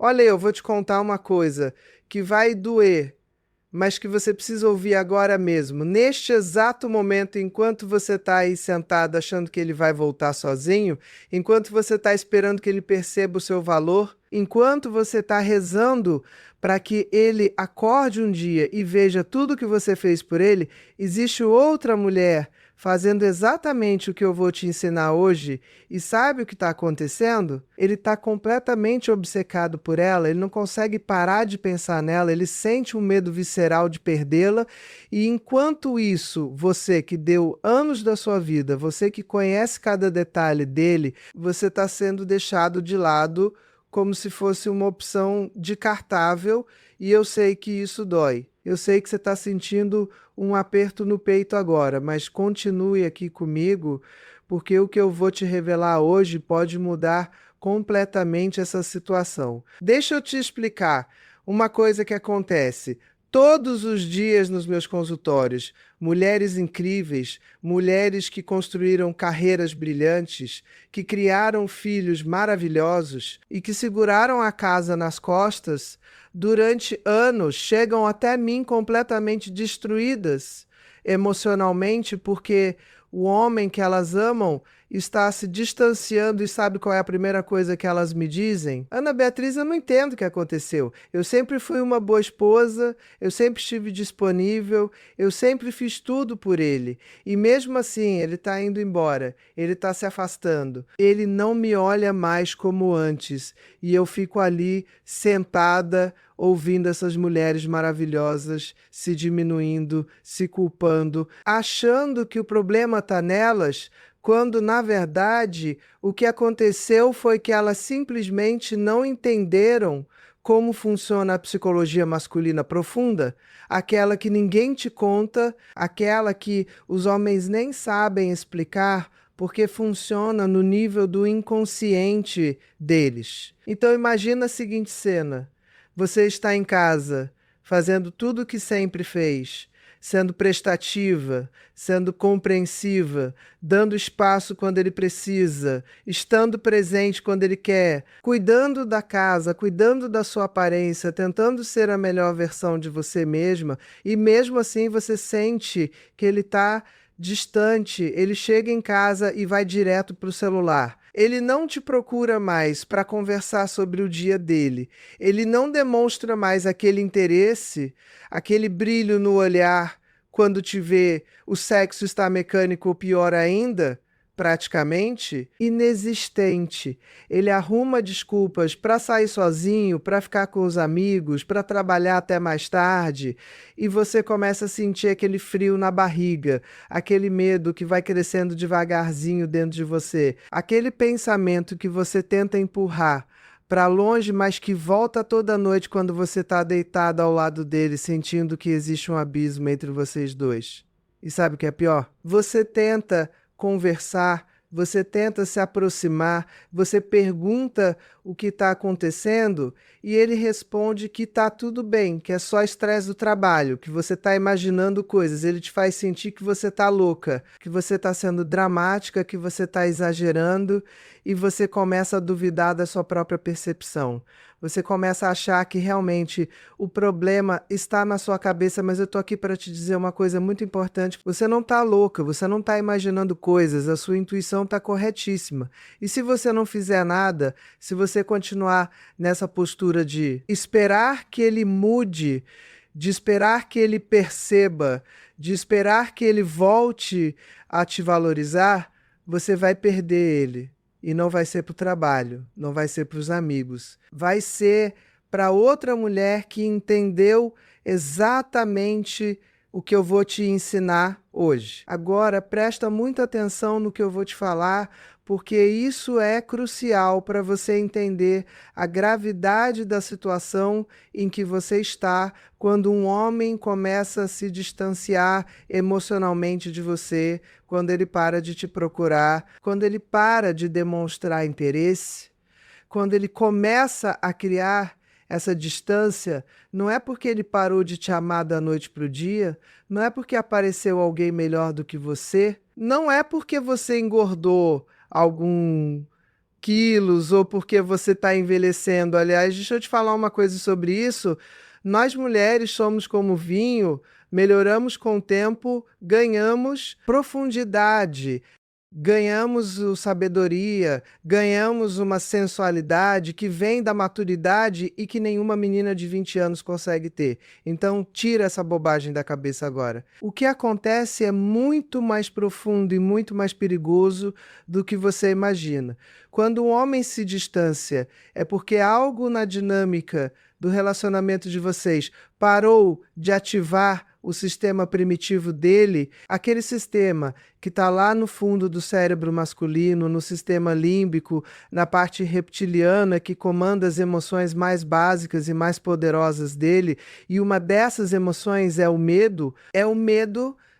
Olha, eu vou te contar uma coisa que vai doer, mas que você precisa ouvir agora mesmo. Neste exato momento, enquanto você está aí sentado achando que ele vai voltar sozinho, enquanto você está esperando que ele perceba o seu valor, enquanto você está rezando para que ele acorde um dia e veja tudo que você fez por ele, existe outra mulher fazendo exatamente o que eu vou te ensinar hoje, e sabe o que está acontecendo? Ele está completamente obcecado por ela, ele não consegue parar de pensar nela, ele sente um medo visceral de perdê-la, e enquanto isso, você que deu anos da sua vida, você que conhece cada detalhe dele, você está sendo deixado de lado como se fosse uma opção descartável, e eu sei que isso dói. Eu sei que você está sentindo um aperto no peito agora, mas continue aqui comigo, porque o que eu vou te revelar hoje pode mudar completamente essa situação. Deixa eu te explicar uma coisa que acontece todos os dias nos meus consultórios. Mulheres incríveis, mulheres que construíram carreiras brilhantes, que criaram filhos maravilhosos e que seguraram a casa nas costas durante anos, chegam até mim completamente destruídas emocionalmente porque o homem que elas amam está se distanciando, e sabe qual é a primeira coisa que elas me dizem? Ana Beatriz, eu não entendo o que aconteceu. Eu sempre fui uma boa esposa, eu sempre estive disponível, eu sempre fiz tudo por ele. E mesmo assim, ele está indo embora, ele está se afastando. Ele não me olha mais como antes. E eu fico ali sentada, ouvindo essas mulheres maravilhosas se diminuindo, se culpando, achando que o problema está nelas, quando na verdade o que aconteceu foi que elas simplesmente não entenderam como funciona a psicologia masculina profunda, aquela que ninguém te conta, aquela que os homens nem sabem explicar, porque funciona no nível do inconsciente deles. Então imagina a seguinte cena: você está em casa, fazendo tudo o que sempre fez, sendo prestativa, sendo compreensiva, dando espaço quando ele precisa, estando presente quando ele quer, cuidando da casa, cuidando da sua aparência, tentando ser a melhor versão de você mesma, e mesmo assim você sente que ele está distante, ele chega em casa e vai direto para o celular. Ele não te procura mais para conversar sobre o dia dele. Ele não demonstra mais aquele interesse, aquele brilho no olhar quando te vê. O sexo está mecânico ou pior ainda, praticamente inexistente. Ele arruma desculpas para sair sozinho, para ficar com os amigos, para trabalhar até mais tarde, e você começa a sentir aquele frio na barriga, aquele medo que vai crescendo devagarzinho dentro de você, aquele pensamento que você tenta empurrar para longe, mas que volta toda noite quando você está deitado ao lado dele, sentindo que existe um abismo entre vocês dois. E sabe o que é pior? Você tenta conversar, você tenta se aproximar, você pergunta o que está acontecendo e ele responde que está tudo bem, que é só estresse do trabalho, que você está imaginando coisas. Ele te faz sentir que você está louca, que você está sendo dramática, que você está exagerando, e você começa a duvidar da sua própria percepção. Você começa a achar que realmente o problema está na sua cabeça, mas eu tô aqui para te dizer uma coisa muito importante. Você não tá louca, você não tá imaginando coisas, a sua intuição tá corretíssima. E se você não fizer nada, se você continuar nessa postura de esperar que ele mude, de esperar que ele perceba, de esperar que ele volte a te valorizar, você vai perder ele. E não vai ser para o trabalho, não vai ser para os amigos. Vai ser para outra mulher que entendeu exatamente o que eu vou te ensinar hoje. Agora, presta muita atenção no que eu vou te falar, porque isso é crucial para você entender a gravidade da situação em que você está quando um homem começa a se distanciar emocionalmente de você, quando ele para de te procurar, quando ele para de demonstrar interesse, quando ele começa a criar essa distância. Não é porque ele parou de te amar da noite para o dia, não é porque apareceu alguém melhor do que você, não é porque você engordou algum quilos ou porque você está envelhecendo. Aliás, deixa eu te falar uma coisa sobre isso. Nós mulheres somos como vinho, melhoramos com o tempo, ganhamos profundidade. Ganhamos sabedoria, ganhamos uma sensualidade que vem da maturidade e que nenhuma menina de 20 anos consegue ter. Então, tira essa bobagem da cabeça agora. O que acontece é muito mais profundo e muito mais perigoso do que você imagina. Quando um homem se distancia, é porque algo na dinâmica do relacionamento de vocês parou de ativar o sistema primitivo dele, aquele sistema que está lá no fundo do cérebro masculino, no sistema límbico, na parte reptiliana que comanda as emoções mais básicas e mais poderosas dele, e uma dessas emoções é o medo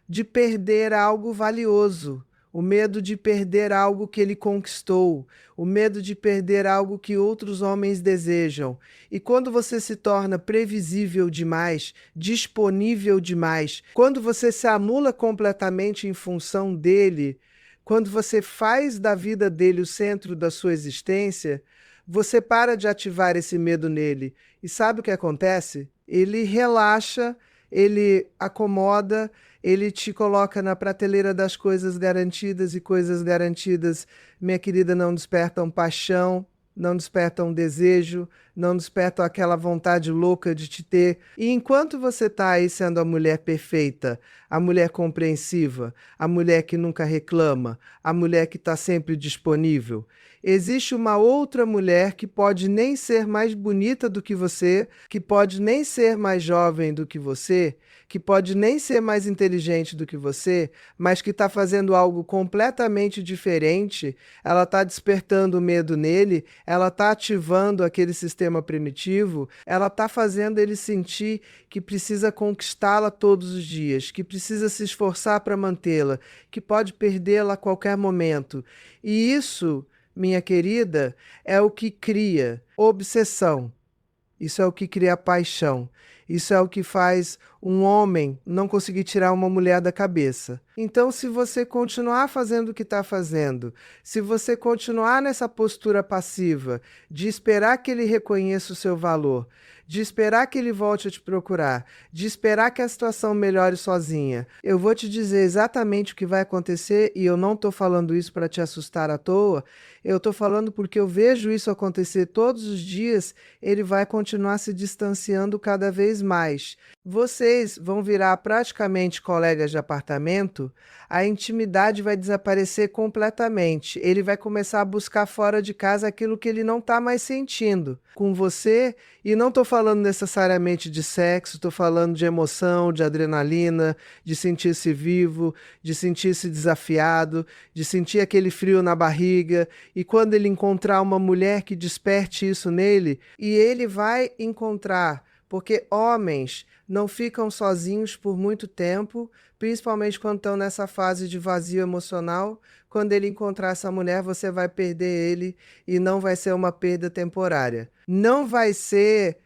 de perder algo valioso. O medo de perder algo que ele conquistou, o medo de perder algo que outros homens desejam. E quando você se torna previsível demais, disponível demais, quando você se anula completamente em função dele, quando você faz da vida dele o centro da sua existência, você para de ativar esse medo nele. E sabe o que acontece? Ele relaxa, ele acomoda, ele te coloca na prateleira das coisas garantidas, e coisas garantidas, minha querida, não despertam paixão, não despertam desejo, não despertam aquela vontade louca de te ter. E enquanto você está aí sendo a mulher perfeita, a mulher compreensiva, a mulher que nunca reclama, a mulher que está sempre disponível, existe uma outra mulher que pode nem ser mais bonita do que você, que pode nem ser mais jovem do que você, que pode nem ser mais inteligente do que você, mas que está fazendo algo completamente diferente. Ela está despertando o medo nele, ela está ativando aquele sistema primitivo, ela está fazendo ele sentir que precisa conquistá-la todos os dias, que precisa se esforçar para mantê-la, que pode perdê-la a qualquer momento. E isso, minha querida, é o que cria obsessão. Isso é o que cria paixão. Isso é o que faz um homem não conseguir tirar uma mulher da cabeça. Então, se você continuar fazendo o que está fazendo, se você continuar nessa postura passiva de esperar que ele reconheça o seu valor, de esperar que ele volte a te procurar, de esperar que a situação melhore sozinha, eu vou te dizer exatamente o que vai acontecer, e eu não estou falando isso para te assustar à toa, eu estou falando porque eu vejo isso acontecer todos os dias. Ele vai continuar se distanciando cada vez mais. Vocês vão virar praticamente colegas de apartamento, a intimidade vai desaparecer completamente. Ele vai começar a buscar fora de casa aquilo que ele não está mais sentindo com você. E não estou falando necessariamente de sexo, estou falando de emoção, de adrenalina, de sentir-se vivo, de sentir-se desafiado, de sentir aquele frio na barriga. E quando ele encontrar uma mulher que desperte isso nele, e ele vai encontrar, porque homens não ficam sozinhos por muito tempo, principalmente quando estão nessa fase de vazio emocional. Quando ele encontrar essa mulher, você vai perder ele, e não vai ser uma perda temporária. Não vai ser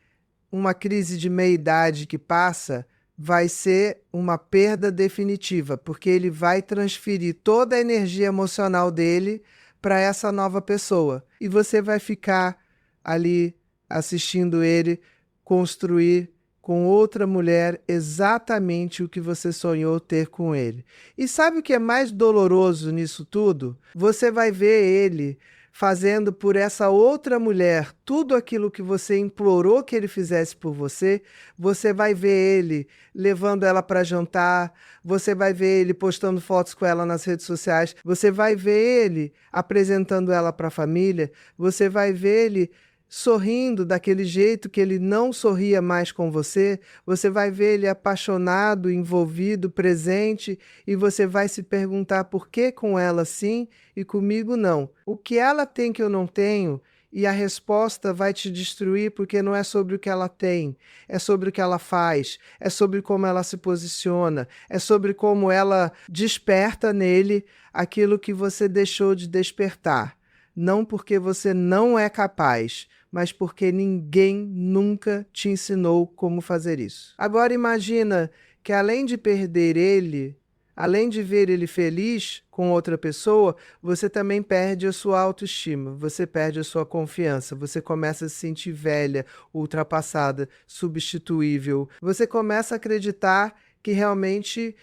uma crise de meia-idade que passa, vai ser uma perda definitiva, porque ele vai transferir toda a energia emocional dele para essa nova pessoa. E você vai ficar ali assistindo ele construir com outra mulher exatamente o que você sonhou ter com ele. E sabe o que é mais doloroso nisso tudo? Você vai ver ele fazendo por essa outra mulher tudo aquilo que você implorou que ele fizesse por você. Você vai ver ele levando ela para jantar, você vai ver ele postando fotos com ela nas redes sociais, você vai ver ele apresentando ela para a família, você vai ver ele sorrindo daquele jeito que ele não sorria mais com você, você vai ver ele apaixonado, envolvido, presente, e você vai se perguntar por que com ela sim e comigo não. O que ela tem que eu não tenho? E a resposta vai te destruir, porque não é sobre o que ela tem, é sobre o que ela faz, é sobre como ela se posiciona, é sobre como ela desperta nele aquilo que você deixou de despertar. Não porque você não é capaz, mas porque ninguém nunca te ensinou como fazer isso. Agora imagina que além de perder ele, além de ver ele feliz com outra pessoa, você também perde a sua autoestima, você perde a sua confiança, você começa a se sentir velha, ultrapassada, substituível. Você começa a acreditar que realmente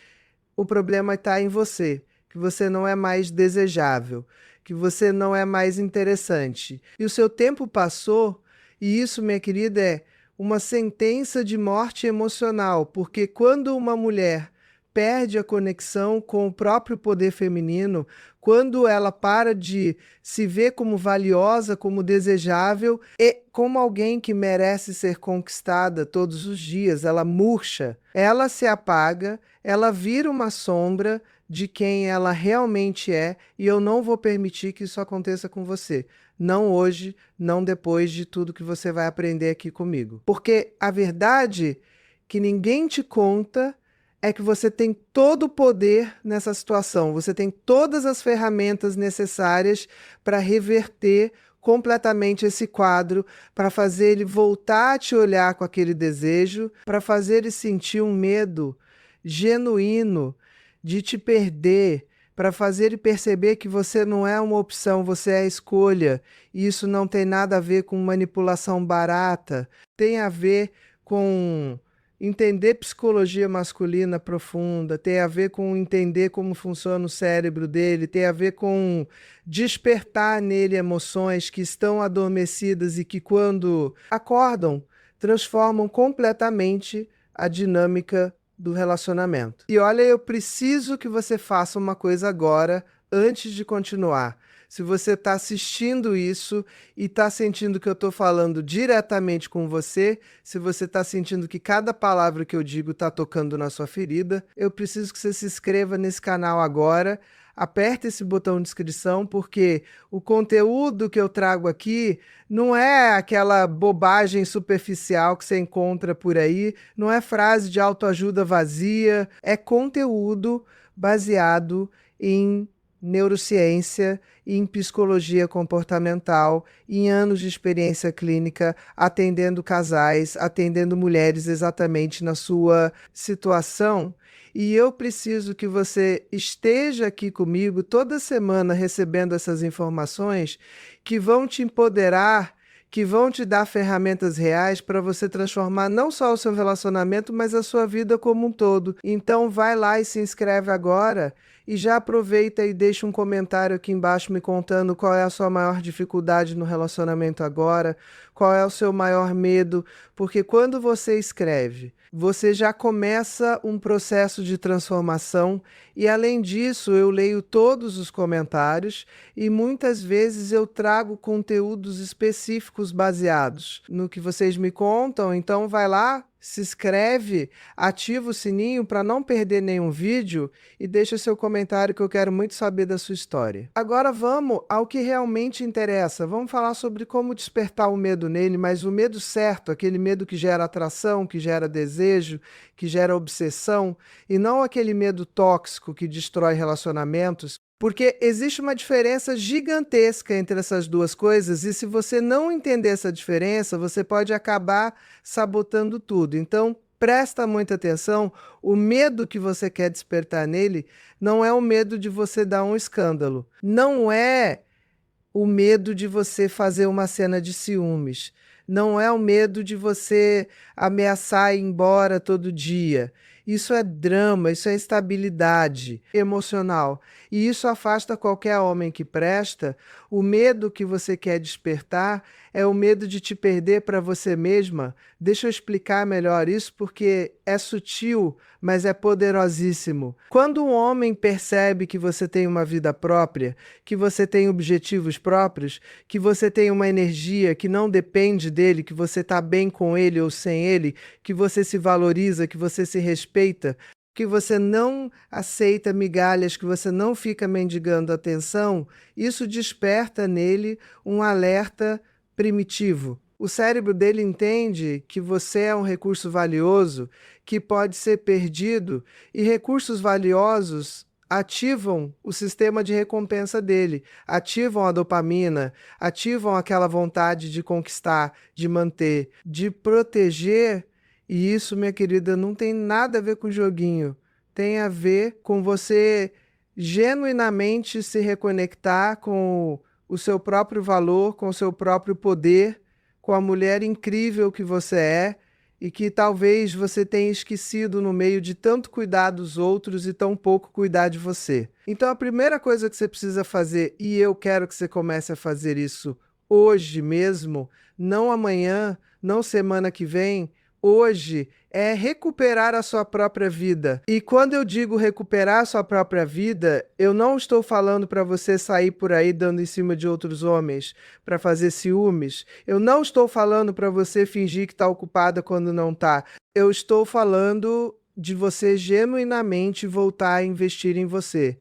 o problema está em você, que você não é mais desejável, que você não é mais interessante. E o seu tempo passou, e isso, minha querida, é uma sentença de morte emocional, porque quando uma mulher perde a conexão com o próprio poder feminino, quando ela para de se ver como valiosa, como desejável e como alguém que merece ser conquistada todos os dias, ela murcha, ela se apaga, ela vira uma sombra de quem ela realmente é, e eu não vou permitir que isso aconteça com você. Não hoje, não depois de tudo que você vai aprender aqui comigo. Porque a verdade que ninguém te conta é que você tem todo o poder nessa situação, você tem todas as ferramentas necessárias para reverter completamente esse quadro, para fazer ele voltar a te olhar com aquele desejo, para fazer ele sentir um medo genuíno de te perder, para fazer ele perceber que você não é uma opção, você é a escolha. E isso não tem nada a ver com manipulação barata, tem a ver com entender psicologia masculina profunda, tem a ver com entender como funciona o cérebro dele, tem a ver com despertar nele emoções que estão adormecidas e que, quando acordam, transformam completamente a dinâmica do relacionamento. E olha, eu preciso que você faça uma coisa agora, antes de continuar. Se você está assistindo isso e está sentindo que eu estou falando diretamente com você, se você está sentindo que cada palavra que eu digo está tocando na sua ferida, eu preciso que você se inscreva nesse canal agora. Aperta esse botão de inscrição, porque o conteúdo que eu trago aqui não é aquela bobagem superficial que você encontra por aí, não é frase de autoajuda vazia, é conteúdo baseado em neurociência, em psicologia comportamental, em anos de experiência clínica, atendendo casais, atendendo mulheres exatamente na sua situação. E eu preciso que você esteja aqui comigo toda semana recebendo essas informações que vão te empoderar, que vão te dar ferramentas reais para você transformar não só o seu relacionamento, mas a sua vida como um todo. Então vai lá e se inscreve agora e já aproveita e deixa um comentário aqui embaixo me contando qual é a sua maior dificuldade no relacionamento agora, qual é o seu maior medo, porque quando você escreve, você já começa um processo de transformação e, além disso, eu leio todos os comentários e muitas vezes eu trago conteúdos específicos baseados no que vocês me contam. Então vai lá, se inscreve, ativa o sininho para não perder nenhum vídeo e deixa seu comentário que eu quero muito saber da sua história. Agora vamos ao que realmente interessa. Vamos falar sobre como despertar o medo nele, mas o medo certo, aquele medo que gera atração, que gera desejo, que gera obsessão, e não aquele medo tóxico que destrói relacionamentos. Porque existe uma diferença gigantesca entre essas duas coisas, e se você não entender essa diferença, você pode acabar sabotando tudo. Então, presta muita atenção, o medo que você quer despertar nele não é o medo de você dar um escândalo, não é o medo de você fazer uma cena de ciúmes, não é o medo de você ameaçar ir embora todo dia. Isso é drama, isso é instabilidade emocional. E isso afasta qualquer homem que presta. O medo que você quer despertar é o medo de te perder para você mesma. Deixa eu explicar melhor isso, porque é sutil, mas é poderosíssimo. Quando um homem percebe que você tem uma vida própria, que você tem objetivos próprios, que você tem uma energia que não depende dele, que você está bem com ele ou sem ele, que você se valoriza, que você se respeita, que você não aceita migalhas, que você não fica mendigando atenção, isso desperta nele um alerta primitivo. O cérebro dele entende que você é um recurso valioso, que pode ser perdido, e recursos valiosos ativam o sistema de recompensa dele, ativam a dopamina, ativam aquela vontade de conquistar, de manter, de proteger. E isso, minha querida, não tem nada a ver com joguinho, tem a ver com você genuinamente se reconectar com o seu próprio valor, com o seu próprio poder, com a mulher incrível que você é e que talvez você tenha esquecido no meio de tanto cuidar dos outros e tão pouco cuidar de você. Então a primeira coisa que você precisa fazer, e eu quero que você comece a fazer isso hoje mesmo, não amanhã, não semana que vem, hoje, é recuperar a sua própria vida. E quando eu digo recuperar a sua própria vida, eu não estou falando para você sair por aí dando em cima de outros homens para fazer ciúmes. Eu não estou falando para você fingir que está ocupada quando não está. Eu estou falando de você genuinamente voltar a investir em você.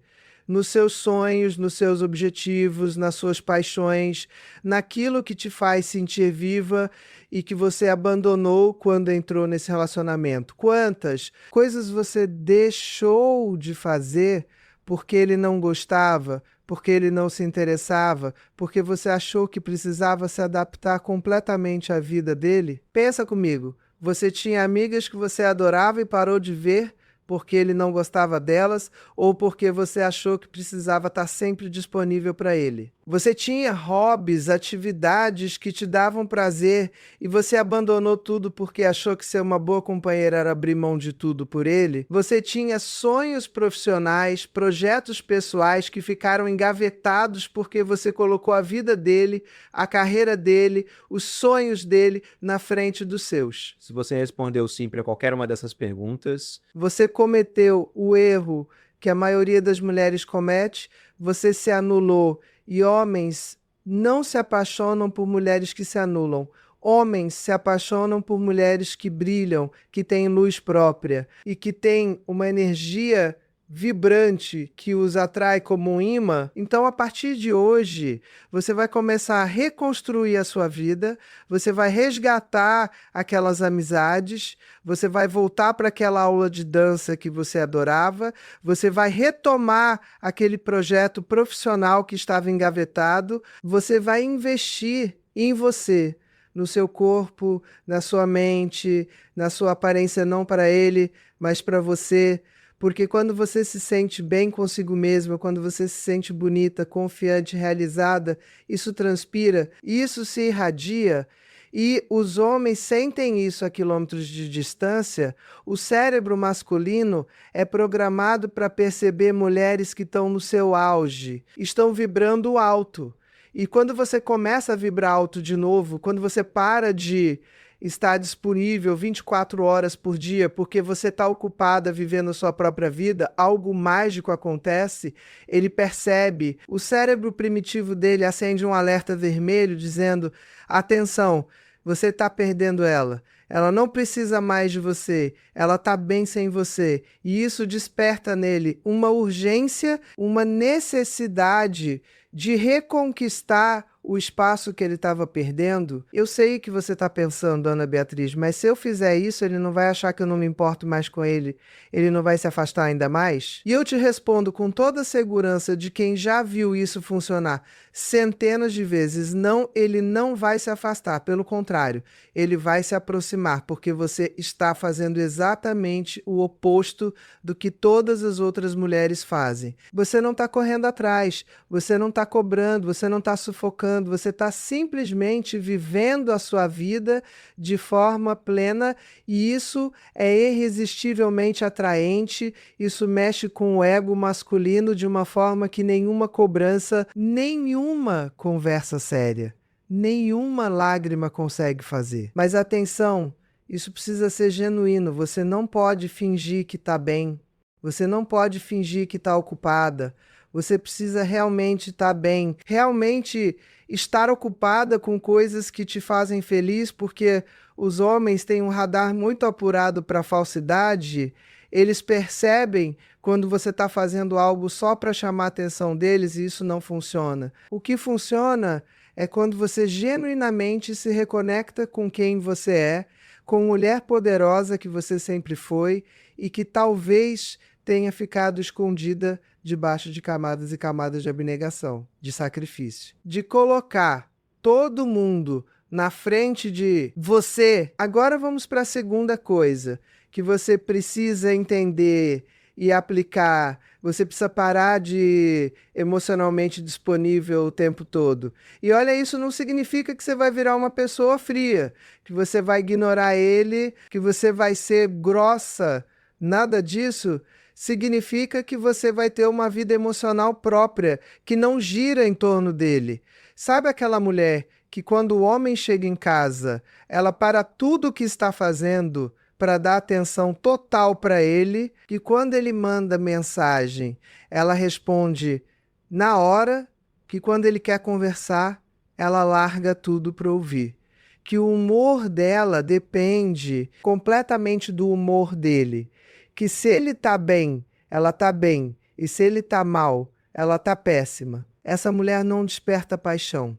Nos seus sonhos, nos seus objetivos, nas suas paixões, naquilo que te faz sentir viva e que você abandonou quando entrou nesse relacionamento. Quantas coisas você deixou de fazer porque ele não gostava, porque ele não se interessava, porque você achou que precisava se adaptar completamente à vida dele? Pensa comigo. Você tinha amigas que você adorava e parou de ver porque ele não gostava delas ou porque você achou que precisava estar sempre disponível para ele. Você tinha hobbies, atividades que te davam prazer e você abandonou tudo porque achou que ser uma boa companheira era abrir mão de tudo por ele. Você tinha sonhos profissionais, projetos pessoais que ficaram engavetados porque você colocou a vida dele, a carreira dele, os sonhos dele na frente dos seus. Se você respondeu sim para qualquer uma dessas perguntas, você cometeu o erro que a maioria das mulheres comete, você se anulou. E homens não se apaixonam por mulheres que se anulam. Homens se apaixonam por mulheres que brilham, que têm luz própria e que têm uma energia vibrante que os atrai como um imã. Então, a partir de hoje, você vai começar a reconstruir a sua vida, você vai resgatar aquelas amizades, você vai voltar para aquela aula de dança que você adorava, você vai retomar aquele projeto profissional que estava engavetado, você vai investir em você, no seu corpo, na sua mente, na sua aparência, não para ele, mas para você. Porque quando você se sente bem consigo mesma, quando você se sente bonita, confiante, realizada, isso transpira, isso se irradia e os homens sentem isso a quilômetros de distância. O cérebro masculino é programado para perceber mulheres que estão no seu auge, estão vibrando alto. E quando você começa a vibrar alto de novo, quando você para de está disponível 24 horas por dia porque você está ocupada vivendo a sua própria vida, algo mágico acontece, ele percebe, o cérebro primitivo dele acende um alerta vermelho dizendo: atenção, você está perdendo ela. Ela não precisa mais de você, ela está bem sem você. E isso desperta nele uma urgência, uma necessidade de reconquistar o espaço que ele estava perdendo. Eu sei o que você está pensando, Ana Beatriz, mas se eu fizer isso, ele não vai achar que eu não me importo mais com ele? Ele não vai se afastar ainda mais? E eu te respondo com toda a segurança de quem já viu isso funcionar centenas de vezes: não, ele não vai se afastar, pelo contrário, ele vai se aproximar, porque você está fazendo exatamente o oposto do que todas as outras mulheres fazem. Você não está correndo atrás, você não está cobrando, você não está sufocando, você está simplesmente vivendo a sua vida de forma plena e isso é irresistivelmente atraente, isso mexe com o ego masculino de uma forma que nenhuma cobrança, nenhuma conversa séria, nenhuma lágrima consegue fazer. Mas atenção, isso precisa ser genuíno, você não pode fingir que está bem, você não pode fingir que está ocupada, você precisa realmente estar bem, realmente estar ocupada com coisas que te fazem feliz, porque os homens têm um radar muito apurado para a falsidade. Eles percebem quando você está fazendo algo só para chamar a atenção deles e isso não funciona. O que funciona é quando você genuinamente se reconecta com quem você é, com a mulher poderosa que você sempre foi e que talvez tenha ficado escondida debaixo de camadas e camadas de abnegação, de sacrifício. De colocar todo mundo na frente de você. Agora vamos para a segunda coisa que você precisa entender e aplicar. Você precisa parar de emocionalmente disponível o tempo todo. E olha, isso não significa que você vai virar uma pessoa fria, que você vai ignorar ele, que você vai ser grossa. Nada disso significa que você vai ter uma vida emocional própria, que não gira em torno dele. Sabe aquela mulher que quando o homem chega em casa, ela para tudo o que está fazendo para dar atenção total para ele, e quando ele manda mensagem, ela responde na hora, que quando ele quer conversar, ela larga tudo para ouvir. Que o humor dela depende completamente do humor dele. Que se ele tá bem, ela tá bem, e se ele tá mal, ela tá péssima. Essa mulher não desperta paixão.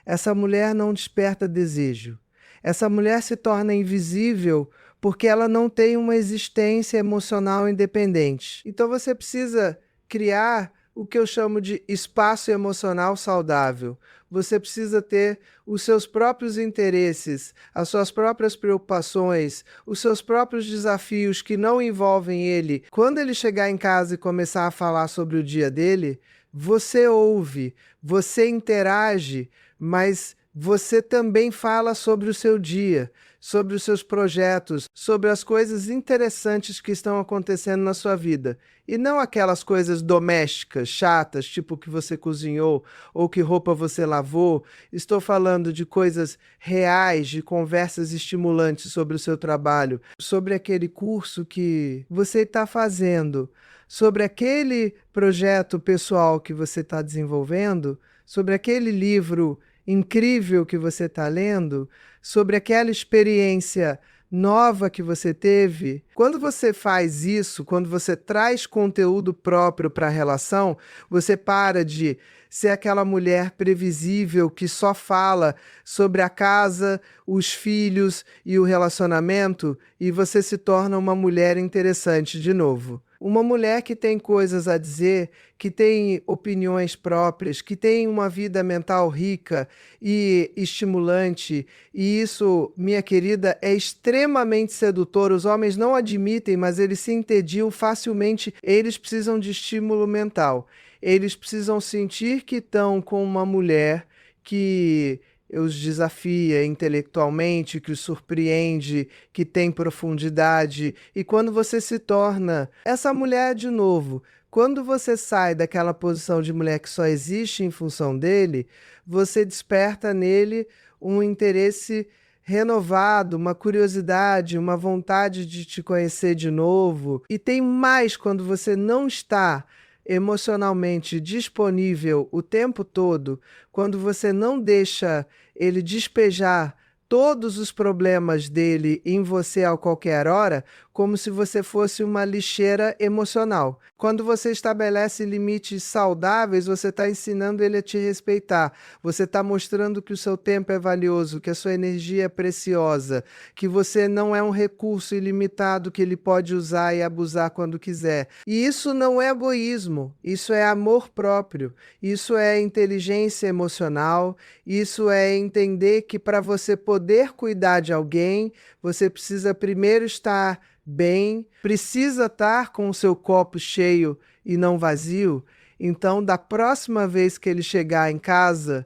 Essa mulher não desperta desejo. Essa mulher se torna invisível porque ela não tem uma existência emocional independente. Então você precisa criar o que eu chamo de espaço emocional saudável. Você precisa ter os seus próprios interesses, as suas próprias preocupações, os seus próprios desafios que não envolvem ele. Quando ele chegar em casa e começar a falar sobre o dia dele, você ouve, você interage, mas você também fala sobre o seu dia, sobre os seus projetos, sobre as coisas interessantes que estão acontecendo na sua vida. E não aquelas coisas domésticas, chatas, tipo que você cozinhou ou que roupa você lavou. Estou falando de coisas reais, de conversas estimulantes sobre o seu trabalho, sobre aquele curso que você está fazendo, sobre aquele projeto pessoal que você está desenvolvendo, sobre aquele livro incrível que você está lendo, sobre aquela experiência nova que você teve. Quando você faz isso, quando você traz conteúdo próprio para a relação, você para de ser aquela mulher previsível que só fala sobre a casa, os filhos e o relacionamento, e você se torna uma mulher interessante de novo. Uma mulher que tem coisas a dizer, que tem opiniões próprias, que tem uma vida mental rica e estimulante. E isso, minha querida, é extremamente sedutor. Os homens não admitem, mas eles se entediam facilmente. Eles precisam de estímulo mental. Eles precisam sentir que estão com uma mulher que os desafia intelectualmente, que os surpreende, que tem profundidade. E quando você se torna essa mulher de novo, quando você sai daquela posição de mulher que só existe em função dele, você desperta nele um interesse renovado, uma curiosidade, uma vontade de te conhecer de novo. E tem mais quando você não está emocionalmente disponível o tempo todo, quando você não deixa ele despejar todos os problemas dele em você a qualquer hora, como se você fosse uma lixeira emocional. Quando você estabelece limites saudáveis, você está ensinando ele a te respeitar. Você está mostrando que o seu tempo é valioso, que a sua energia é preciosa, que você não é um recurso ilimitado que ele pode usar e abusar quando quiser. E isso não é egoísmo, isso é amor próprio, isso é inteligência emocional, isso é entender que para você poder cuidar de alguém, você precisa primeiro estar bem, precisa estar com o seu copo cheio e não vazio. Então, da próxima vez que ele chegar em casa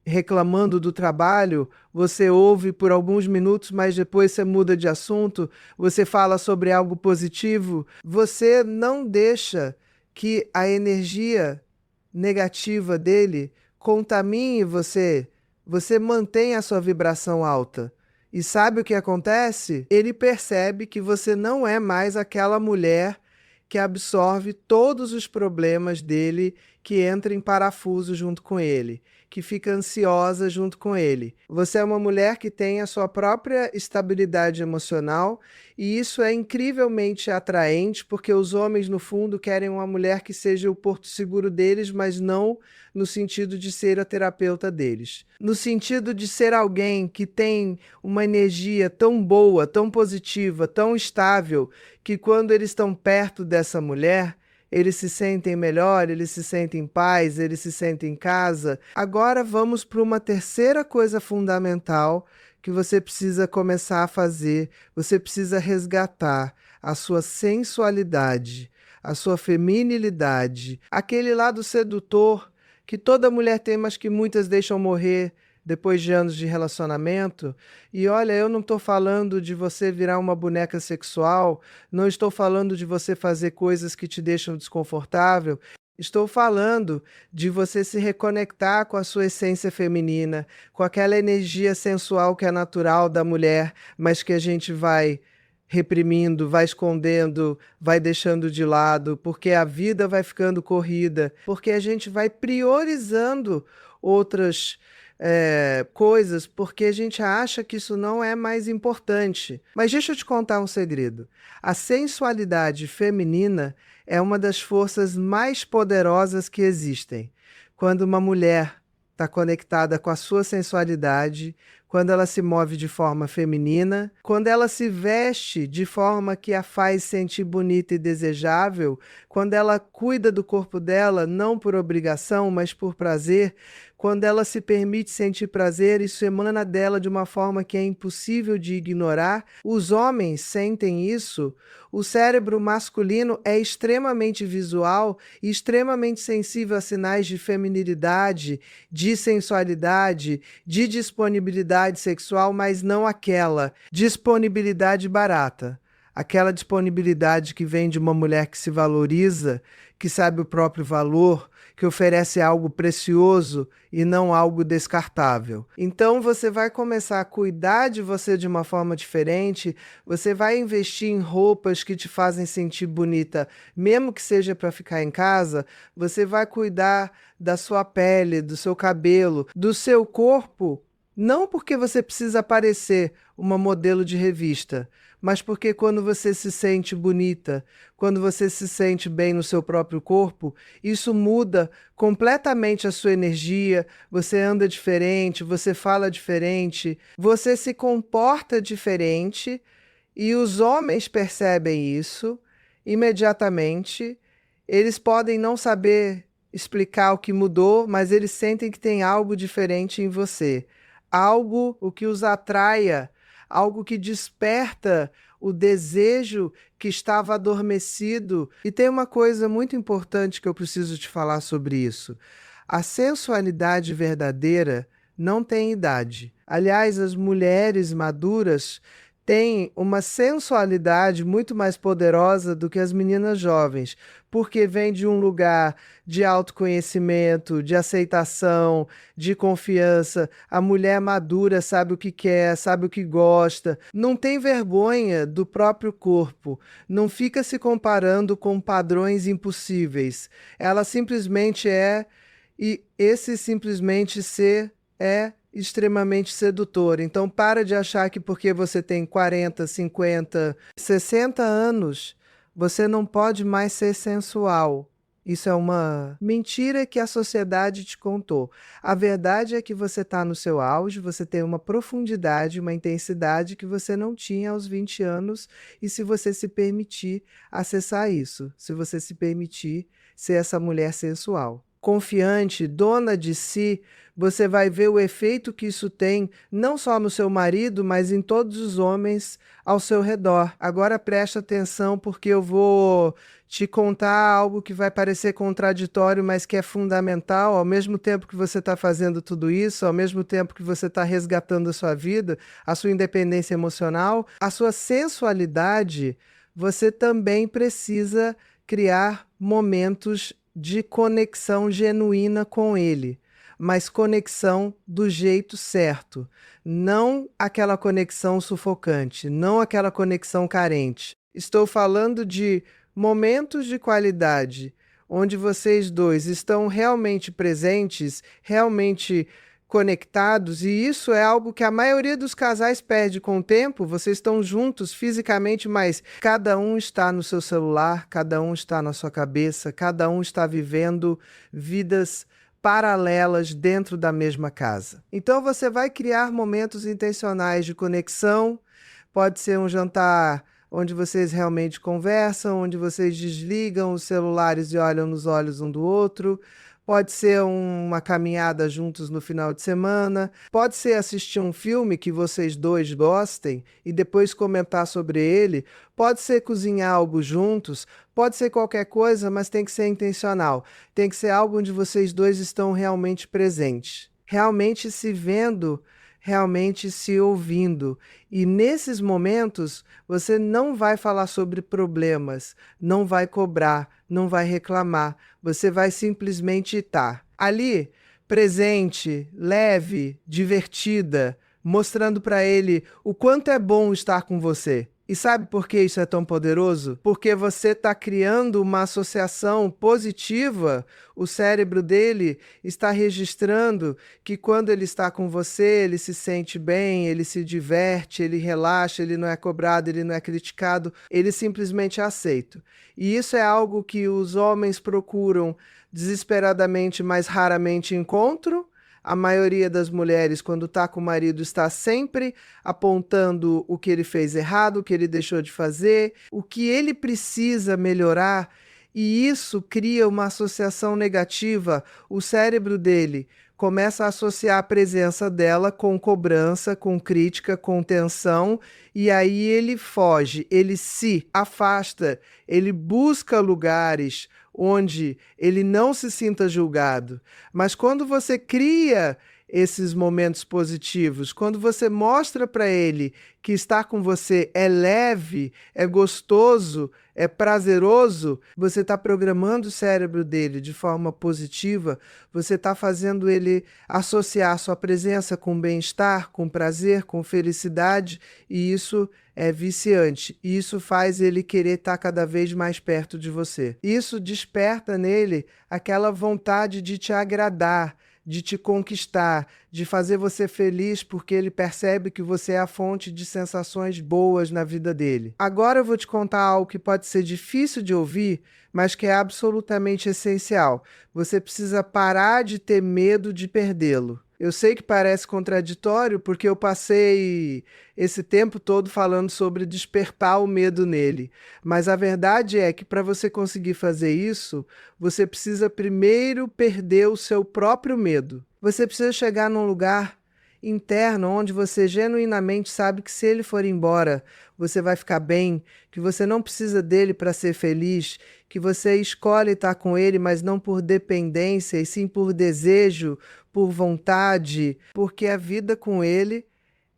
reclamando do trabalho, você ouve por alguns minutos, mas depois você muda de assunto, você fala sobre algo positivo, você não deixa que a energia negativa dele contamine você. Você mantém a sua vibração alta. E sabe o que acontece? Ele percebe que você não é mais aquela mulher que absorve todos os problemas dele, que entra em parafuso junto com ele, que fica ansiosa junto com ele. Você é uma mulher que tem a sua própria estabilidade emocional e isso é incrivelmente atraente porque os homens, no fundo, querem uma mulher que seja o porto seguro deles, mas não no sentido de ser a terapeuta deles. No sentido de ser alguém que tem uma energia tão boa, tão positiva, tão estável, que quando eles estão perto dessa mulher, eles se sentem melhor, eles se sentem em paz, eles se sentem em casa. Agora vamos para uma terceira coisa fundamental que você precisa começar a fazer. Você precisa resgatar a sua sensualidade, a sua feminilidade, aquele lado sedutor que toda mulher tem, mas que muitas deixam morrer depois de anos de relacionamento. E olha, eu não estou falando de você virar uma boneca sexual, não estou falando de você fazer coisas que te deixam desconfortável. Estou falando de você se reconectar com a sua essência feminina, com aquela energia sensual que é natural da mulher, mas que a gente vai reprimindo, vai escondendo, vai deixando de lado, porque a vida vai ficando corrida, porque a gente vai priorizando outras coisas, porque a gente acha que isso não é mais importante. Mas deixa eu te contar um segredo. A sensualidade feminina é uma das forças mais poderosas que existem. Quando uma mulher está conectada com a sua sensualidade, quando ela se move de forma feminina, quando ela se veste de forma que a faz sentir bonita e desejável, quando ela cuida do corpo dela, não por obrigação, mas por prazer, quando ela se permite sentir prazer, isso emana dela de uma forma que é impossível de ignorar. Os homens sentem isso. O cérebro masculino é extremamente visual e extremamente sensível a sinais de feminilidade, de sensualidade, de disponibilidade sexual, mas não aquela disponibilidade barata. Aquela disponibilidade que vem de uma mulher que se valoriza, que sabe o próprio valor, que oferece algo precioso e não algo descartável. Então você vai começar a cuidar de você de uma forma diferente, você vai investir em roupas que te fazem sentir bonita, mesmo que seja para ficar em casa, você vai cuidar da sua pele, do seu cabelo, do seu corpo, não porque você precisa parecer uma modelo de revista, mas porque quando você se sente bonita, quando você se sente bem no seu próprio corpo, isso muda completamente a sua energia, você anda diferente, você fala diferente, você se comporta diferente e os homens percebem isso imediatamente. Eles podem não saber explicar o que mudou, mas eles sentem que tem algo diferente em você. Algo o que os atraia, algo que desperta o desejo que estava adormecido. E tem uma coisa muito importante que eu preciso te falar sobre isso. A sensualidade verdadeira não tem idade. Aliás, as mulheres maduras têm uma sensualidade muito mais poderosa do que as meninas jovens, porque vem de um lugar de autoconhecimento, de aceitação, de confiança. A mulher madura sabe o que quer, sabe o que gosta, não tem vergonha do próprio corpo, não fica se comparando com padrões impossíveis. Ela simplesmente é, e esse simplesmente ser é extremamente sedutor. Então para de achar que porque você tem 40, 50, 60 anos, você não pode mais ser sensual. Isso é uma mentira que a sociedade te contou. A verdade é que você está no seu auge, você tem uma profundidade, uma intensidade que você não tinha aos 20 anos, e se você se permitir acessar isso, se você se permitir ser essa mulher sensual, confiante, dona de si, você vai ver o efeito que isso tem, não só no seu marido, mas em todos os homens ao seu redor. Agora presta atenção, porque eu vou te contar algo que vai parecer contraditório, mas que é fundamental. Ao mesmo tempo que você está fazendo tudo isso, ao mesmo tempo que você está resgatando a sua vida, a sua independência emocional, a sua sensualidade, você também precisa criar momentos de conexão genuína com ele, mas conexão do jeito certo, não aquela conexão sufocante, não aquela conexão carente. Estou falando de momentos de qualidade, onde vocês dois estão realmente presentes, realmente conectados, e isso é algo que a maioria dos casais perde com o tempo. Vocês estão juntos fisicamente, mas cada um está no seu celular, cada um está na sua cabeça, cada um está vivendo vidas paralelas dentro da mesma casa. Então você vai criar momentos intencionais de conexão. Pode ser um jantar onde vocês realmente conversam, onde vocês desligam os celulares e olham nos olhos um do outro. pode ser uma caminhada juntos no final de semana, pode ser assistir um filme que vocês dois gostem e depois comentar sobre ele, pode ser cozinhar algo juntos, pode ser qualquer coisa, mas tem que ser intencional. Tem que ser algo onde vocês dois estão realmente presentes, realmente se vendo, realmente se ouvindo. E nesses momentos, você não vai falar sobre problemas, não vai cobrar, não vai reclamar. Você vai simplesmente estar ali, presente, leve, divertida, mostrando para ele o quanto é bom estar com você. E sabe por que isso é tão poderoso? Porque você está criando uma associação positiva. O cérebro dele está registrando que quando ele está com você, ele se sente bem, ele se diverte, ele relaxa, ele não é cobrado, ele não é criticado, ele simplesmente aceita. E isso é algo que os homens procuram desesperadamente, mas raramente encontram. A maioria das mulheres, quando está com o marido, está sempre apontando o que ele fez errado, o que ele deixou de fazer, o que ele precisa melhorar, e isso cria uma associação negativa. O cérebro dele começa a associar a presença dela com cobrança, com crítica, com tensão, e aí ele foge, ele se afasta, ele busca lugares onde ele não se sinta julgado. Mas quando você cria esses momentos positivos, quando você mostra para ele que estar com você é leve, é gostoso, é prazeroso, você está programando o cérebro dele de forma positiva, você está fazendo ele associar sua presença com bem-estar, com prazer, com felicidade, e isso é viciante. E isso faz ele querer estar cada vez mais perto de você. Isso desperta nele aquela vontade de te agradar, de te conquistar, de fazer você feliz, porque ele percebe que você é a fonte de sensações boas na vida dele. Agora eu vou te contar algo que pode ser difícil de ouvir, mas que é absolutamente essencial. Você precisa parar de ter medo de perdê-lo. Eu sei que parece contraditório, porque eu passei esse tempo todo falando sobre despertar o medo nele. Mas a verdade é que para você conseguir fazer isso, você precisa primeiro perder o seu próprio medo. Você precisa chegar num lugar interno onde você genuinamente sabe que se ele for embora, você vai ficar bem, que você não precisa dele para ser feliz, que você escolhe estar com ele, mas não por dependência, e sim por desejo, por vontade, porque a vida com ele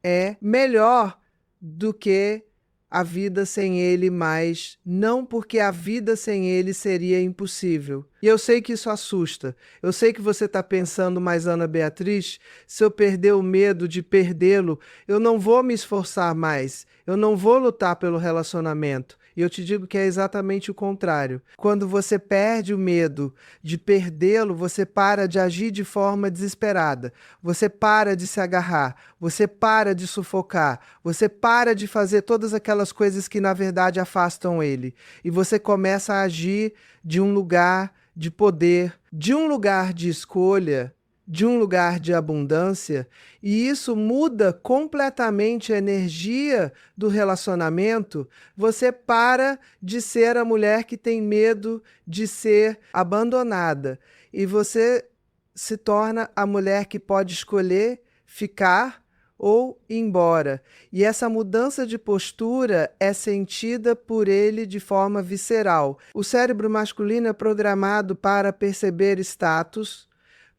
é melhor do que a vida sem ele, mas não porque a vida sem ele seria impossível. E eu sei que isso assusta. Eu sei que você está pensando, mas Ana Beatriz, se eu perder o medo de perdê-lo, eu não vou me esforçar mais, eu não vou lutar pelo relacionamento. E eu te digo que é exatamente o contrário. Quando você perde o medo de perdê-lo, você para de agir de forma desesperada. Você para de se agarrar. Você para de sufocar. Você para de fazer todas aquelas coisas que, na verdade, afastam ele. E você começa a agir de um lugar de poder, de um lugar de escolha, de um lugar de abundância, e isso muda completamente a energia do relacionamento. Você para de ser a mulher que tem medo de ser abandonada e você se torna a mulher que pode escolher ficar ou ir embora. E essa mudança de postura é sentida por ele de forma visceral. O cérebro masculino é programado para perceber status,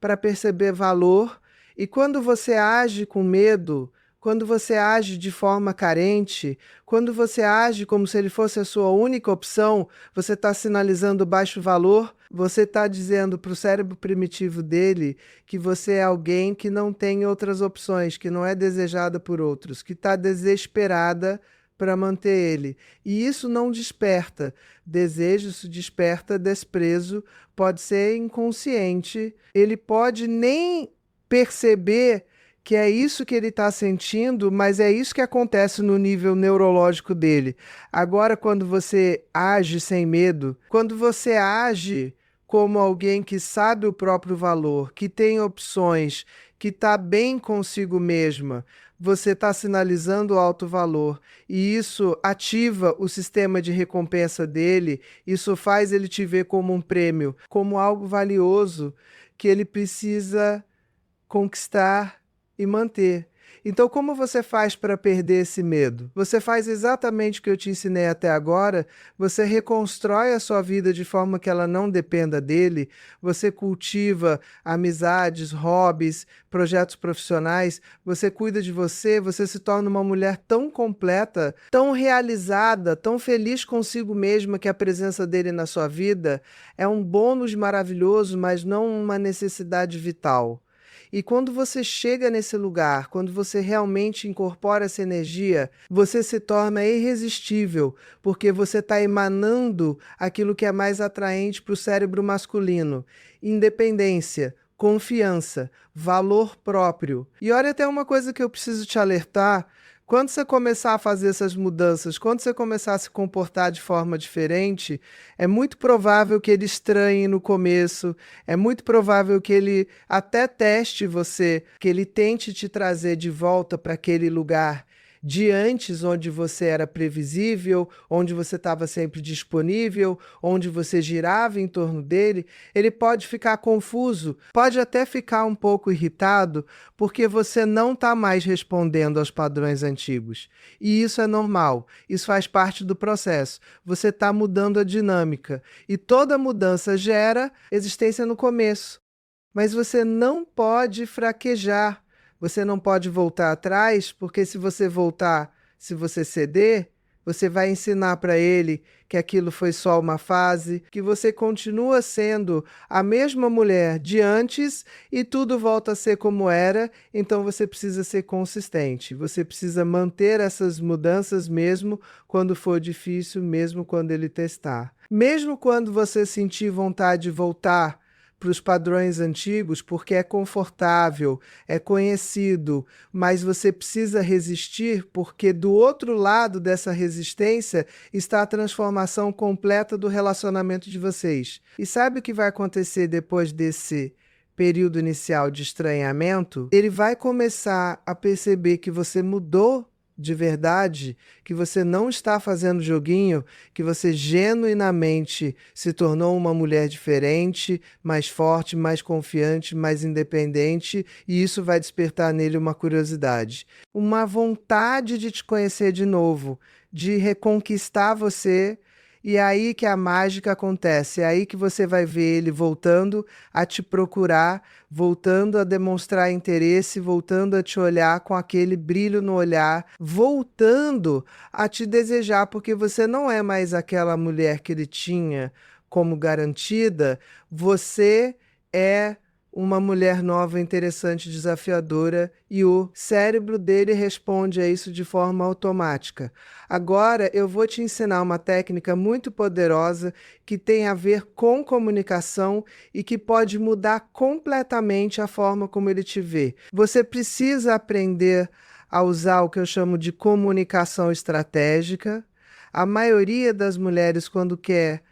para perceber valor, e quando você age com medo, quando você age de forma carente, quando você age como se ele fosse a sua única opção, você está sinalizando baixo valor, você está dizendo para o cérebro primitivo dele que você é alguém que não tem outras opções, que não é desejada por outros, que está desesperada para manter ele. E isso não desperta desejo, isso desperta desprezo, pode ser inconsciente, ele pode nem perceber que é isso que ele está sentindo, mas é isso que acontece no nível neurológico dele. Agora, quando você age sem medo, quando você age como alguém que sabe o próprio valor, que tem opções, que está bem consigo mesma, você está sinalizando alto valor e isso ativa o sistema de recompensa dele, isso faz ele te ver como um prêmio, como algo valioso que ele precisa conquistar e manter. Então, como você faz para perder esse medo? Você faz exatamente o que eu te ensinei até agora, você reconstrói a sua vida de forma que ela não dependa dele, você cultiva amizades, hobbies, projetos profissionais, você cuida de você, você se torna uma mulher tão completa, tão realizada, tão feliz consigo mesma que a presença dele na sua vida é um bônus maravilhoso, mas não uma necessidade vital. E quando você chega nesse lugar, quando você realmente incorpora essa energia, você se torna irresistível, porque você está emanando aquilo que é mais atraente para o cérebro masculino: independência, confiança, valor próprio. E olha, até uma coisa que eu preciso te alertar. Quando você começar a fazer essas mudanças, quando você começar a se comportar de forma diferente, é muito provável que ele estranhe no começo, é muito provável que ele até teste você, que ele tente te trazer de volta para aquele lugar de antes, onde você era previsível, onde você estava sempre disponível, onde você girava em torno dele. Ele pode ficar confuso, pode até ficar um pouco irritado, porque você não está mais respondendo aos padrões antigos. E isso é normal, isso faz parte do processo. Você está mudando a dinâmica. E toda mudança gera existência no começo. Mas você não pode fraquejar, você não pode voltar atrás, porque se você voltar, se você ceder, você vai ensinar para ele que aquilo foi só uma fase, que você continua sendo a mesma mulher de antes e tudo volta a ser como era, então você precisa ser consistente, você precisa manter essas mudanças mesmo quando for difícil, mesmo quando ele testar. Mesmo quando você sentir vontade de voltar para os padrões antigos, porque é confortável, é conhecido, mas você precisa resistir, porque do outro lado dessa resistência está a transformação completa do relacionamento de vocês. E sabe o que vai acontecer depois desse período inicial de estranhamento? Ele vai começar a perceber que você mudou de verdade, que você não está fazendo joguinho, que você genuinamente se tornou uma mulher diferente, mais forte, mais confiante, mais independente, e isso vai despertar nele uma curiosidade, uma vontade de te conhecer de novo, de reconquistar você. E é aí que a mágica acontece, é aí que você vai ver ele voltando a te procurar, voltando a demonstrar interesse, voltando a te olhar com aquele brilho no olhar, voltando a te desejar, porque você não é mais aquela mulher que ele tinha como garantida, você é uma mulher nova, interessante, desafiadora, e o cérebro dele responde a isso de forma automática. Agora eu vou te ensinar uma técnica muito poderosa que tem a ver com comunicação e que pode mudar completamente a forma como ele te vê. Você precisa aprender a usar o que eu chamo de comunicação estratégica. A maioria das mulheres, quando quer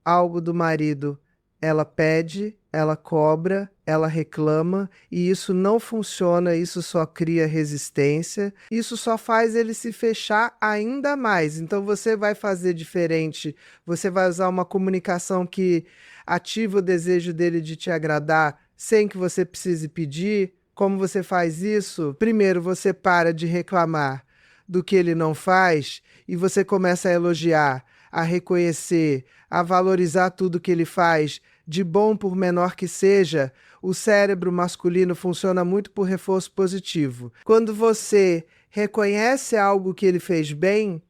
algo do marido, ela pede, ela cobra, ela reclama, e isso não funciona, isso só cria resistência, isso só faz ele se fechar ainda mais. Então você vai fazer diferente, você vai usar uma comunicação que ativa o desejo dele de te agradar sem que você precise pedir. Como você faz isso? Primeiro, você para de reclamar do que ele não faz e você começa a elogiar, a reconhecer, a valorizar tudo que ele faz, de bom por menor que seja. O cérebro masculino funciona muito por reforço positivo. Quando você reconhece algo que ele fez bem,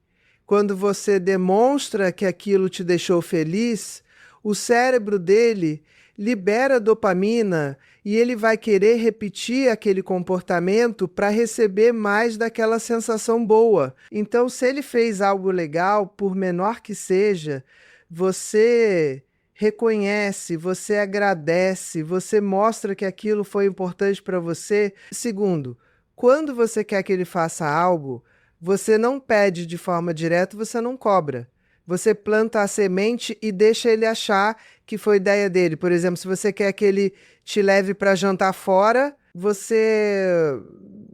quando você demonstra que aquilo te deixou feliz, o cérebro dele libera dopamina e ele vai querer repetir aquele comportamento para receber mais daquela sensação boa. Então, se ele fez algo legal, por menor que seja, você reconhece, você agradece, você mostra que aquilo foi importante para você. Segundo, quando você quer que ele faça algo, você não pede de forma direta, você não cobra. Você planta a semente e deixa ele achar que foi ideia dele. Por exemplo, se você quer que ele te leve para jantar fora, você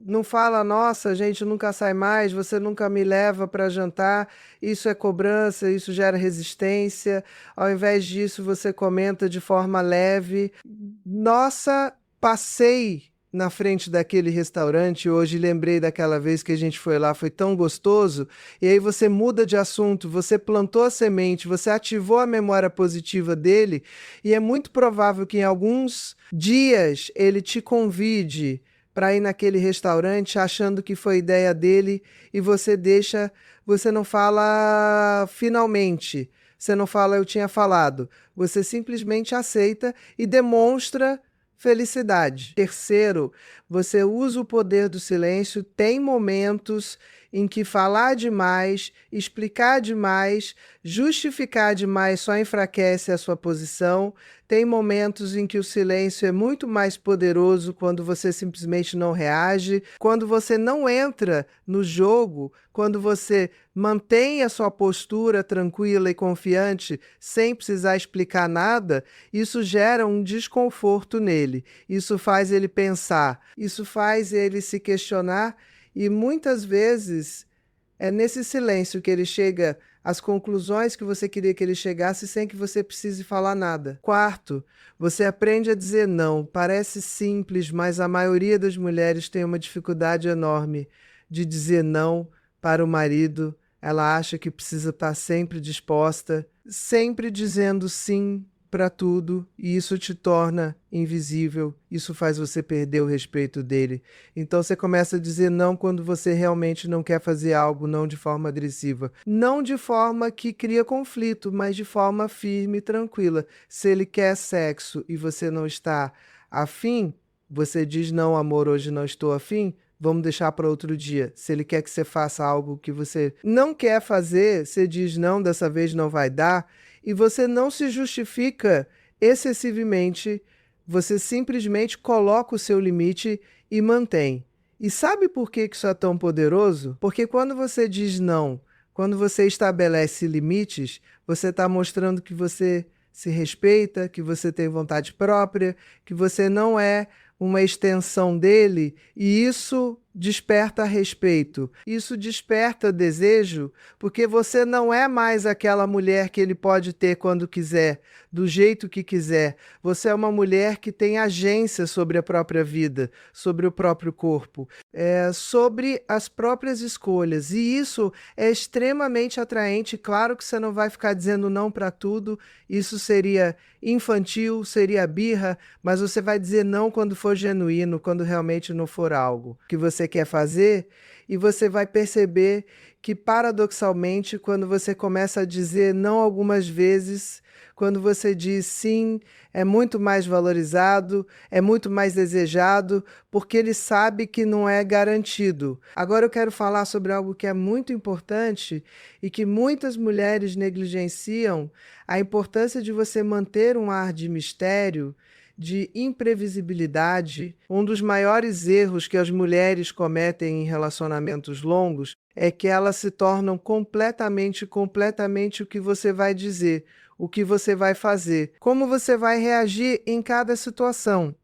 não fala, nossa, a gente nunca sai mais, você nunca me leva para jantar, isso é cobrança, isso gera resistência. Ao invés disso, você comenta de forma leve, nossa, passei na frente daquele restaurante hoje, lembrei daquela vez que a gente foi lá, foi tão gostoso, e aí você muda de assunto, você plantou a semente, você ativou a memória positiva dele, e é muito provável que em alguns dias ele te convide para ir naquele restaurante achando que foi ideia dele, e você não fala finalmente, você não fala eu tinha falado, você simplesmente aceita e demonstra felicidade. Terceiro, você usa o poder do silêncio. Tem momentos em que falar demais, explicar demais, justificar demais só enfraquece a sua posição. Tem momentos em que o silêncio é muito mais poderoso quando você simplesmente não reage, quando você não entra no jogo, quando você mantém a sua postura tranquila e confiante sem precisar explicar nada. Isso gera um desconforto nele, isso faz ele pensar, isso faz ele se questionar e muitas vezes é nesse silêncio que ele chega às conclusões que você queria que ele chegasse sem que você precise falar nada. Quarto, você aprende a dizer não. Parece simples, mas a maioria das mulheres tem uma dificuldade enorme de dizer não para o marido. Ela acha que precisa estar sempre disposta, sempre dizendo sim para tudo, e isso te torna invisível, isso faz você perder o respeito dele. Então você começa a dizer não quando você realmente não quer fazer algo, não de forma agressiva. Não de forma que cria conflito, mas de forma firme e tranquila. Se ele quer sexo e você não está afim, você diz não, amor, hoje não estou afim, vamos deixar para outro dia. Se ele quer que você faça algo que você não quer fazer, você diz não, dessa vez não vai dar, e você não se justifica excessivamente, você simplesmente coloca o seu limite e mantém. E sabe por que isso é tão poderoso? Porque quando você diz não, quando você estabelece limites, você está mostrando que você se respeita, que você tem vontade própria, que você não é uma extensão dele, e isso desperta respeito, isso desperta desejo, porque você não é mais aquela mulher que ele pode ter quando quiser, do jeito que quiser. Você é uma mulher que tem agência sobre a própria vida, sobre o próprio corpo, sobre as próprias escolhas, e isso é extremamente atraente. Claro que você não vai ficar dizendo não para tudo, isso seria infantil, seria birra, mas você vai dizer não quando for genuíno, quando realmente não for algo que você quer fazer, e você vai perceber que, paradoxalmente, quando você começa a dizer não algumas vezes, quando você diz sim, é muito mais valorizado, é muito mais desejado, porque ele sabe que não é garantido. Agora eu quero falar sobre algo que é muito importante e que muitas mulheres negligenciam: a importância de você manter um ar de mistério, de imprevisibilidade. Um dos maiores erros que as mulheres cometem em relacionamentos longos é que elas se tornam completamente o que você vai dizer, o que você vai fazer, como você vai reagir em cada situação.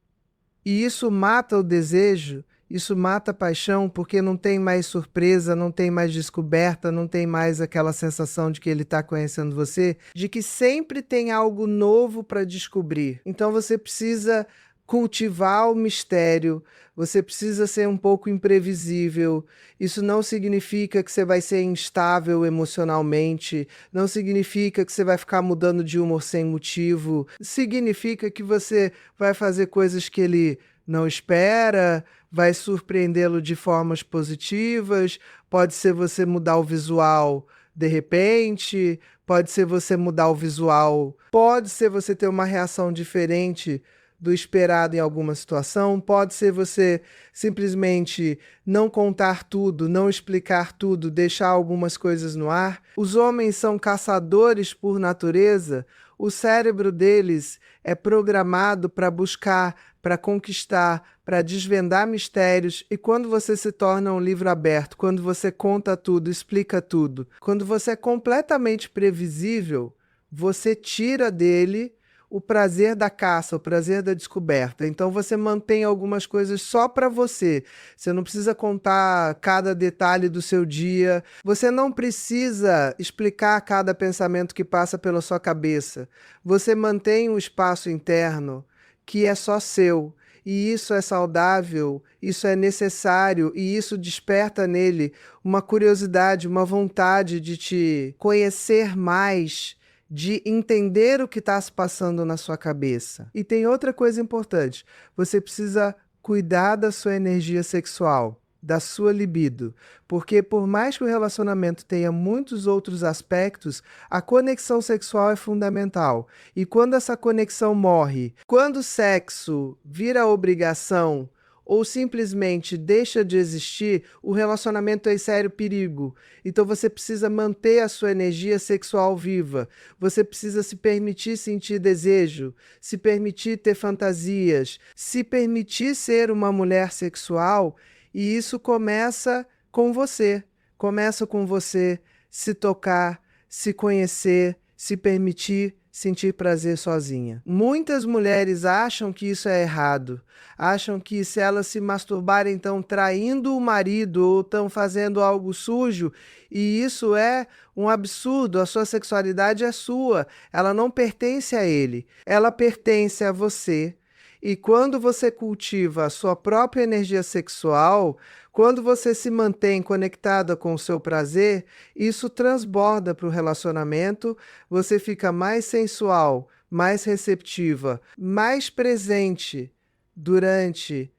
E isso mata o desejo, isso mata a paixão, porque não tem mais surpresa, não tem mais descoberta, não tem mais aquela sensação de que ele está conhecendo você, de que sempre tem algo novo para descobrir. Então você precisa cultivar o mistério, você precisa ser um pouco imprevisível. Isso não significa que você vai ser instável emocionalmente, não significa que você vai ficar mudando de humor sem motivo, significa que você vai fazer coisas que ele não espera, vai surpreendê-lo de formas positivas. Pode ser você mudar o visual de repente, pode ser você mudar o visual, pode ser você ter uma reação diferente do esperado em alguma situação, pode ser você simplesmente não contar tudo, não explicar tudo, deixar algumas coisas no ar. Os homens são caçadores por natureza, o cérebro deles é programado para buscar, para conquistar, para desvendar mistérios, e quando você se torna um livro aberto, quando você conta tudo, explica tudo, quando você é completamente previsível, você tira dele o prazer da caça, o prazer da descoberta. Então você mantém algumas coisas só para você. Você não precisa contar cada detalhe do seu dia. Você não precisa explicar cada pensamento que passa pela sua cabeça. Você mantém um espaço interno que é só seu. E isso é saudável, isso é necessário e isso desperta nele uma curiosidade, uma vontade de te conhecer mais, de entender o que está se passando na sua cabeça. E tem outra coisa importante, você precisa cuidar da sua energia sexual, da sua libido, porque por mais que o relacionamento tenha muitos outros aspectos, a conexão sexual é fundamental. E quando essa conexão morre, quando o sexo vira obrigação, ou simplesmente deixa de existir, o relacionamento é em sério perigo. Então você precisa manter a sua energia sexual viva. Você precisa se permitir sentir desejo, se permitir ter fantasias, se permitir ser uma mulher sexual, e isso começa com você. Começa com você se tocar, se conhecer, se permitir sentir prazer sozinha. Muitas mulheres acham que isso é errado, acham que se elas se masturbarem estão traindo o marido ou estão fazendo algo sujo, e isso é um absurdo. A sua sexualidade é sua, ela não pertence a ele, ela pertence a você. E quando você cultiva a sua própria energia sexual, quando você se mantém conectada com o seu prazer, isso transborda para o relacionamento, você fica mais sensual, mais receptiva, mais presente durante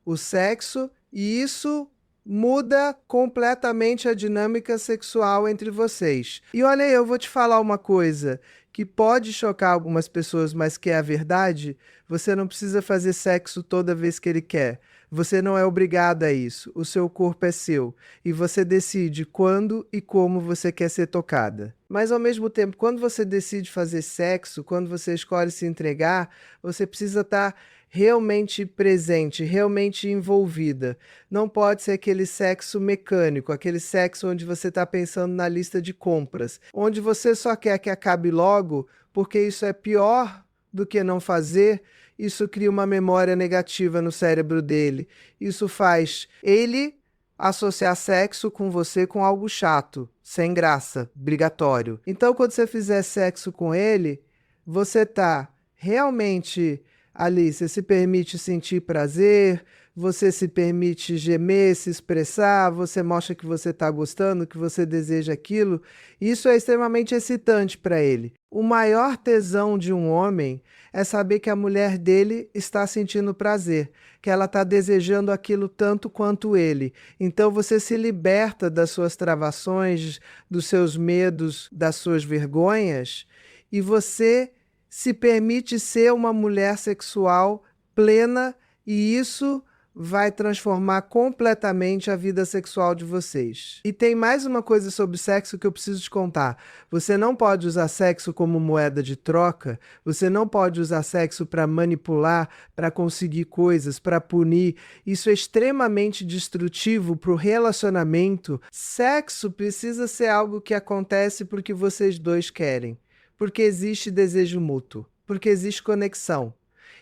o sexo, e isso muda completamente a dinâmica sexual entre vocês. E olha aí, eu vou te falar uma coisa que pode chocar algumas pessoas, mas que é a verdade. Você não precisa fazer sexo toda vez que ele quer. Você não é obrigado a isso. O seu corpo é seu. E você decide quando e como você quer ser tocada. Mas, ao mesmo tempo, quando você decide fazer sexo, quando você escolhe se entregar, você precisa estar realmente presente, realmente envolvida. Não pode ser aquele sexo mecânico, aquele sexo onde você está pensando na lista de compras, onde você só quer que acabe logo, porque isso é pior do que não fazer. Isso cria uma memória negativa no cérebro dele. Isso faz ele associar sexo com você com algo chato, sem graça, obrigatório. Então, quando você fizer sexo com ele, você está realmente ali, você se permite sentir prazer, você se permite gemer, se expressar, você mostra que você está gostando, que você deseja aquilo. Isso é extremamente excitante para ele. O maior tesão de um homem é saber que a mulher dele está sentindo prazer, que ela está desejando aquilo tanto quanto ele. Então você se liberta das suas travações, dos seus medos, das suas vergonhas, e você se permite ser uma mulher sexual plena, e isso vai transformar completamente a vida sexual de vocês. E tem mais uma coisa sobre sexo que eu preciso te contar. Você não pode usar sexo como moeda de troca, você não pode usar sexo para manipular, para conseguir coisas, para punir. Isso é extremamente destrutivo para o relacionamento. Sexo precisa ser algo que acontece porque vocês dois querem, porque existe desejo mútuo, porque existe conexão.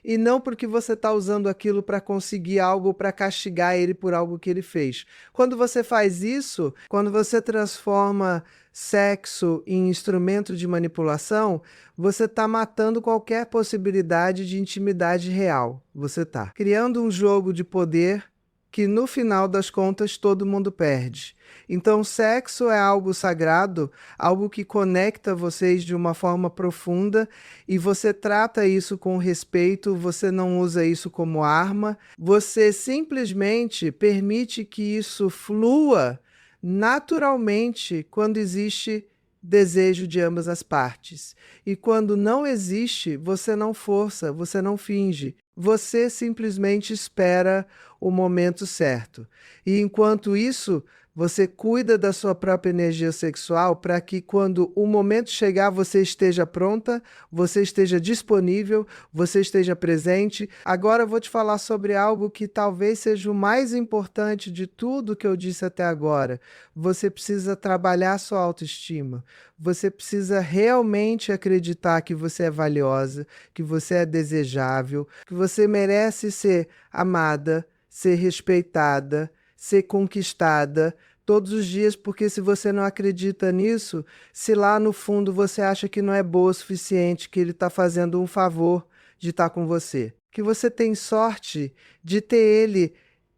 E não porque você está usando aquilo para conseguir algo, para castigar ele por algo que ele fez. Quando você faz isso, quando você transforma sexo em instrumento de manipulação, você está matando qualquer possibilidade de intimidade real. Você está criando um jogo de poder que no final das contas todo mundo perde. Então, sexo é algo sagrado, algo que conecta vocês de uma forma profunda, e você trata isso com respeito, você não usa isso como arma, você simplesmente permite que isso flua naturalmente quando existe desejo de ambas as partes. E quando não existe, você não força, você não finge. Você simplesmente espera o momento certo. E enquanto isso, você cuida da sua própria energia sexual para que quando o momento chegar, você esteja pronta, você esteja disponível, você esteja presente. Agora eu vou te falar sobre algo que talvez seja o mais importante de tudo que eu disse até agora. Você precisa trabalhar a sua autoestima. Você precisa realmente acreditar que você é valiosa, que você é desejável, que você merece ser amada, ser respeitada, ser conquistada todos os dias, porque se você não acredita nisso, se lá no fundo você acha que não é boa o suficiente, que ele está fazendo um favor de estar com você, que você tem sorte de ter ele.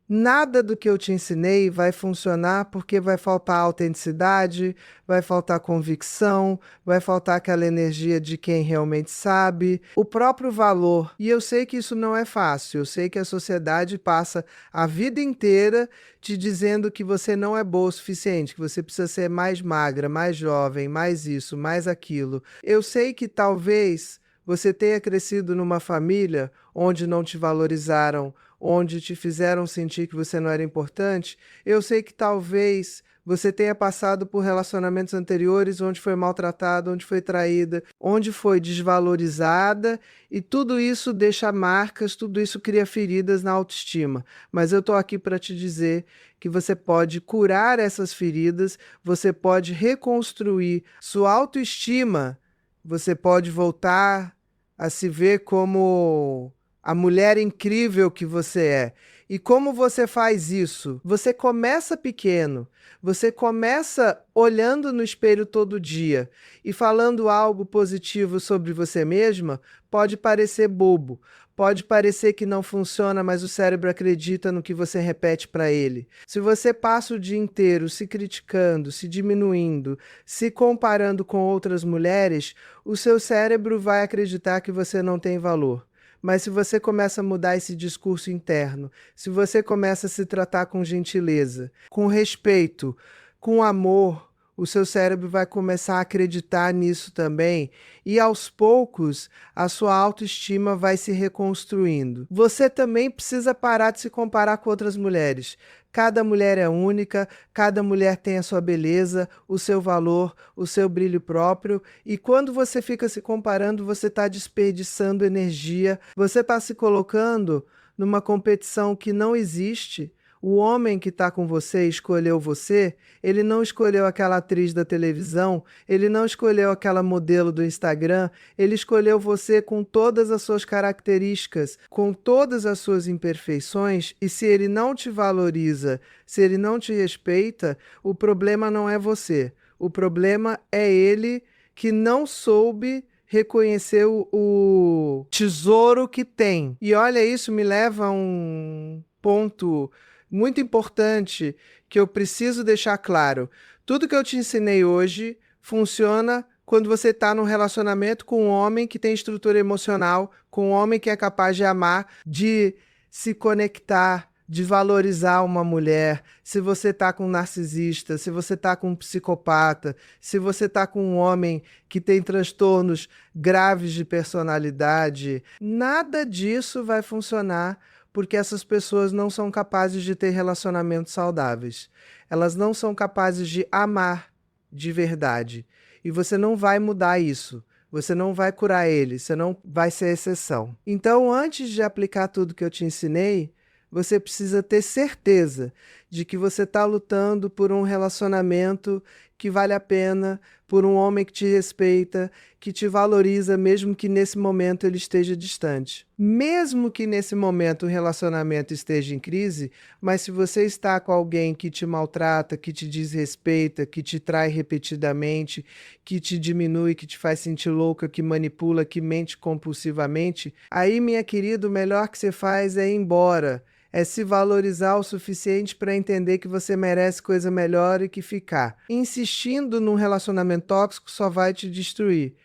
Nada do que eu te ensinei vai funcionar porque vai faltar autenticidade, vai faltar convicção, vai faltar aquela energia de quem realmente sabe, o próprio valor. E eu sei que isso não é fácil, eu sei que a sociedade passa a vida inteira te dizendo que você não é boa o suficiente, que você precisa ser mais magra, mais jovem, mais isso, mais aquilo. Eu sei que talvez você tenha crescido numa família onde não te valorizaram, onde te fizeram sentir que você não era importante. Eu sei que talvez você tenha passado por relacionamentos anteriores onde foi maltratada, onde foi traída, onde foi desvalorizada, e tudo isso deixa marcas, tudo isso cria feridas na autoestima. Mas eu estou aqui para te dizer que você pode curar essas feridas, você pode reconstruir sua autoestima, você pode voltar a se ver como a mulher incrível que você é. E como você faz isso? Você começa pequeno, você começa olhando no espelho todo dia e falando algo positivo sobre você mesma. Pode parecer bobo, pode parecer que não funciona, mas o cérebro acredita no que você repete para ele. Se você passa o dia inteiro se criticando, se diminuindo, se comparando com outras mulheres, o seu cérebro vai acreditar que você não tem valor. Mas se você começa a mudar esse discurso interno, se você começa a se tratar com gentileza, com respeito, com amor, o seu cérebro vai começar a acreditar nisso também, e aos poucos a sua autoestima vai se reconstruindo. Você também precisa parar de se comparar com outras mulheres. Cada mulher é única, cada mulher tem a sua beleza, o seu valor, o seu brilho próprio, e quando você fica se comparando, você está desperdiçando energia, você está se colocando numa competição que não existe. O homem que está com você escolheu você, ele não escolheu aquela atriz da televisão, ele não escolheu aquela modelo do Instagram, ele escolheu você com todas as suas características, com todas as suas imperfeições, e se ele não te valoriza, se ele não te respeita, o problema não é você, o problema é ele que não soube reconhecer o tesouro que tem. E olha, isso me leva a um ponto muito importante que eu preciso deixar claro. Tudo que eu te ensinei hoje funciona quando você está num relacionamento com um homem que tem estrutura emocional, com um homem que é capaz de amar, de se conectar, de valorizar uma mulher. Se você está com um narcisista, se você está com um psicopata, se você está com um homem que tem transtornos graves de personalidade, nada disso vai funcionar, porque essas pessoas não são capazes de ter relacionamentos saudáveis. Elas não são capazes de amar de verdade. E você não vai mudar isso. Você não vai curar ele, você não vai ser exceção. Então, antes de aplicar tudo que eu te ensinei, você precisa ter certeza de que você está lutando por um relacionamento que vale a pena, por um homem que te respeita, que te valoriza, mesmo que nesse momento ele esteja distante. Mesmo que nesse momento o relacionamento esteja em crise, mas se você está com alguém que te maltrata, que te desrespeita, que te trai repetidamente, que te diminui, que te faz sentir louca, que manipula, que mente compulsivamente, aí, minha querida, o melhor que você faz é ir embora. É se valorizar o suficiente para entender que você merece coisa melhor e que ficar insistindo num relacionamento tóxico só vai te destruir.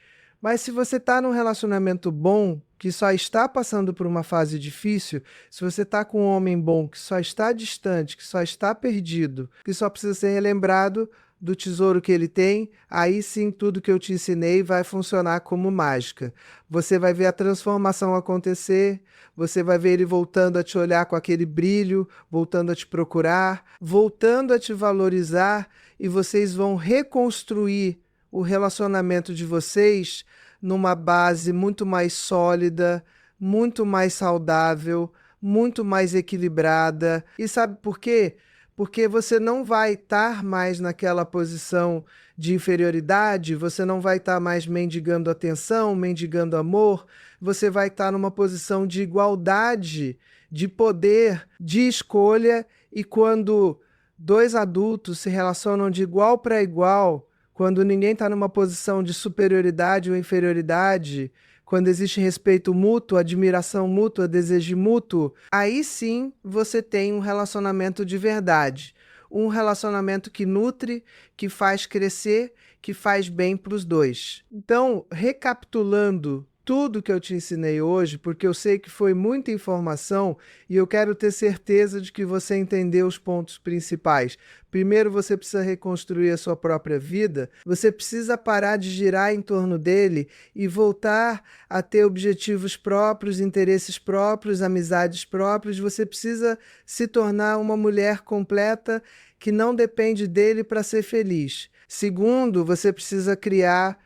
Mas se você está num relacionamento bom, que só está passando por uma fase difícil, se você está com um homem bom que só está distante, que só está perdido, que só precisa ser relembrado, do tesouro que ele tem, aí sim tudo que eu te ensinei vai funcionar como mágica. Você vai ver a transformação acontecer, você vai ver ele voltando a te olhar com aquele brilho, voltando a te procurar, voltando a te valorizar, e vocês vão reconstruir o relacionamento de vocês numa base muito mais sólida, muito mais saudável, muito mais equilibrada. E sabe por quê? Porque você não vai estar mais naquela posição de inferioridade, você não vai estar mais mendigando atenção, mendigando amor, você vai estar numa posição de igualdade, de poder, de escolha, e quando dois adultos se relacionam de igual para igual, quando ninguém está numa posição de superioridade ou inferioridade, quando existe respeito mútuo, admiração mútua, desejo mútuo, aí sim você tem um relacionamento de verdade. Um relacionamento que nutre, que faz crescer, que faz bem para os dois. Então, recapitulando tudo que eu te ensinei hoje, porque eu sei que foi muita informação e eu quero ter certeza de que você entendeu os pontos principais. Primeiro, você precisa reconstruir a sua própria vida, você precisa parar de girar em torno dele e voltar a ter objetivos próprios, interesses próprios, amizades próprias. Você precisa se tornar uma mulher completa que não depende dele para ser feliz. Segundo, você precisa criar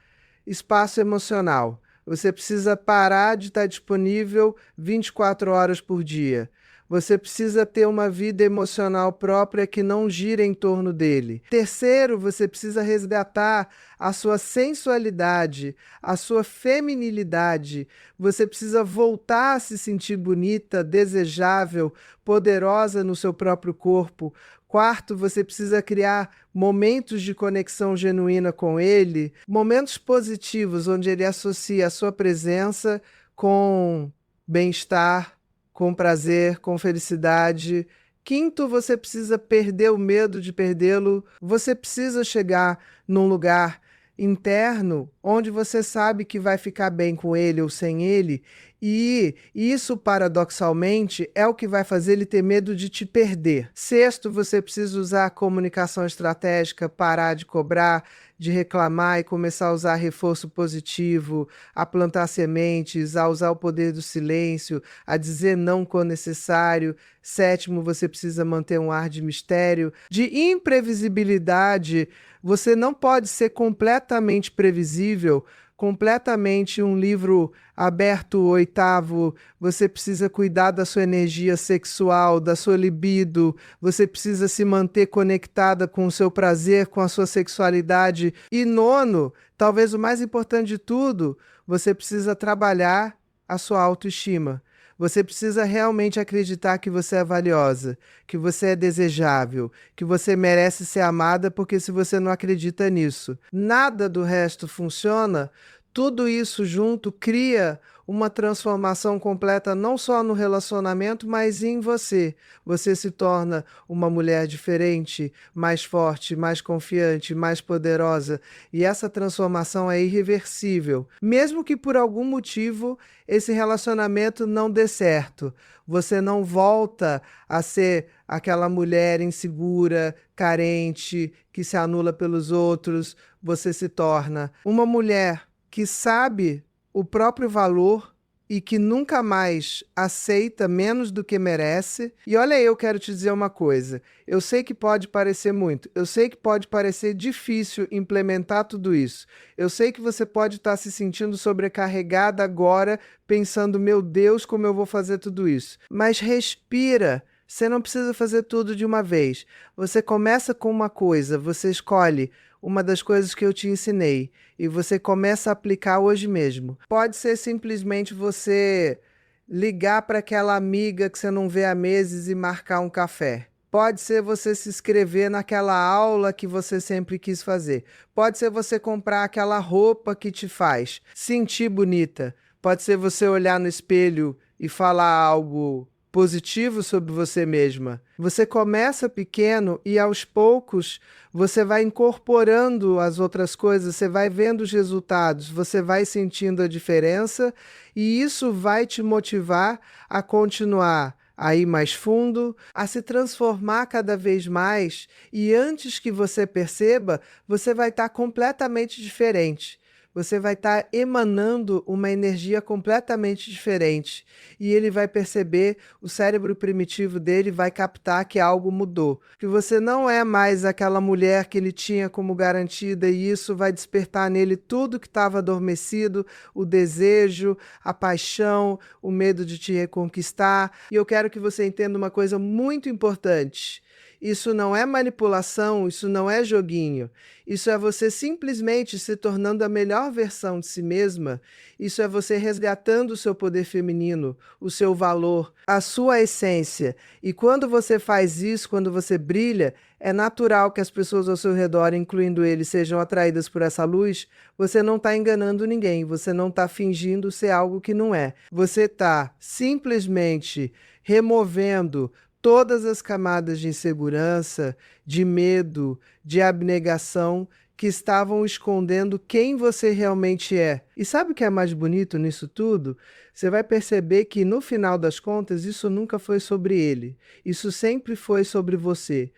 espaço emocional. Você precisa parar de estar disponível 24 horas por dia. Você precisa ter uma vida emocional própria que não gira em torno dele. Terceiro, você precisa resgatar a sua sensualidade, a sua feminilidade. Você precisa voltar a se sentir bonita, desejável, poderosa no seu próprio corpo. Quarto, você precisa criar momentos de conexão genuína com ele, momentos positivos, onde ele associa a sua presença com bem-estar, com prazer, com felicidade. Quinto, você precisa perder o medo de perdê-lo. Você precisa chegar num lugar interno onde você sabe que vai ficar bem com ele ou sem ele, e isso, paradoxalmente, é o que vai fazer ele ter medo de te perder. Sexto, você precisa usar a comunicação estratégica, parar de cobrar, de reclamar e começar a usar reforço positivo, a plantar sementes, a usar o poder do silêncio, a dizer não quando necessário. Sétimo, você precisa manter um ar de mistério, de imprevisibilidade. Você não pode ser completamente previsível, completamente um livro aberto, oitavo. Você precisa cuidar da sua energia sexual, da sua libido, você precisa se manter conectada com o seu prazer, com a sua sexualidade. E nono, talvez o mais importante de tudo, você precisa trabalhar a sua autoestima. Você precisa realmente acreditar que você é valiosa, que você é desejável, que você merece ser amada, porque se você não acredita nisso, nada do resto funciona. Tudo isso junto cria uma transformação completa não só no relacionamento, mas em você. Você se torna uma mulher diferente, mais forte, mais confiante, mais poderosa. E essa transformação é irreversível. Mesmo que por algum motivo esse relacionamento não dê certo, você não volta a ser aquela mulher insegura, carente, que se anula pelos outros. Você se torna uma mulher que sabe o próprio valor e que nunca mais aceita menos do que merece. E olha aí, eu quero te dizer uma coisa. Eu sei que pode parecer muito, eu sei que pode parecer difícil implementar tudo isso. Eu sei que você pode estar se sentindo sobrecarregada agora, pensando, meu Deus, como eu vou fazer tudo isso? Mas respira. Você não precisa fazer tudo de uma vez. Você começa com uma coisa, você escolhe uma das coisas que eu te ensinei e você começa a aplicar hoje mesmo. Pode ser simplesmente você ligar para aquela amiga que você não vê há meses e marcar um café. Pode ser você se inscrever naquela aula que você sempre quis fazer. Pode ser você comprar aquela roupa que te faz sentir bonita. Pode ser você olhar no espelho e falar algo positivo sobre você mesma. Você começa pequeno e aos poucos você vai incorporando as outras coisas, você vai vendo os resultados, você vai sentindo a diferença e isso vai te motivar a continuar a ir mais fundo, a se transformar cada vez mais, e antes que você perceba, você vai estar completamente diferente. Você vai estar emanando uma energia completamente diferente. E ele vai perceber, o cérebro primitivo dele vai captar que algo mudou. Que você não é mais aquela mulher que ele tinha como garantida, e isso vai despertar nele tudo que estava adormecido, o desejo, a paixão, o medo de te reconquistar. E eu quero que você entenda uma coisa muito importante. Isso não é manipulação, isso não é joguinho. Isso é você simplesmente se tornando a melhor versão de si mesma. Isso é você resgatando o seu poder feminino, o seu valor, a sua essência. E quando você faz isso, quando você brilha, é natural que as pessoas ao seu redor, incluindo ele, sejam atraídas por essa luz. Você não está enganando ninguém, você não está fingindo ser algo que não é. Você está simplesmente removendo todas as camadas de insegurança, de medo, de abnegação que estavam escondendo quem você realmente é. E sabe o que é mais bonito nisso tudo? Você vai perceber que, no final das contas, isso nunca foi sobre ele. Isso sempre foi sobre você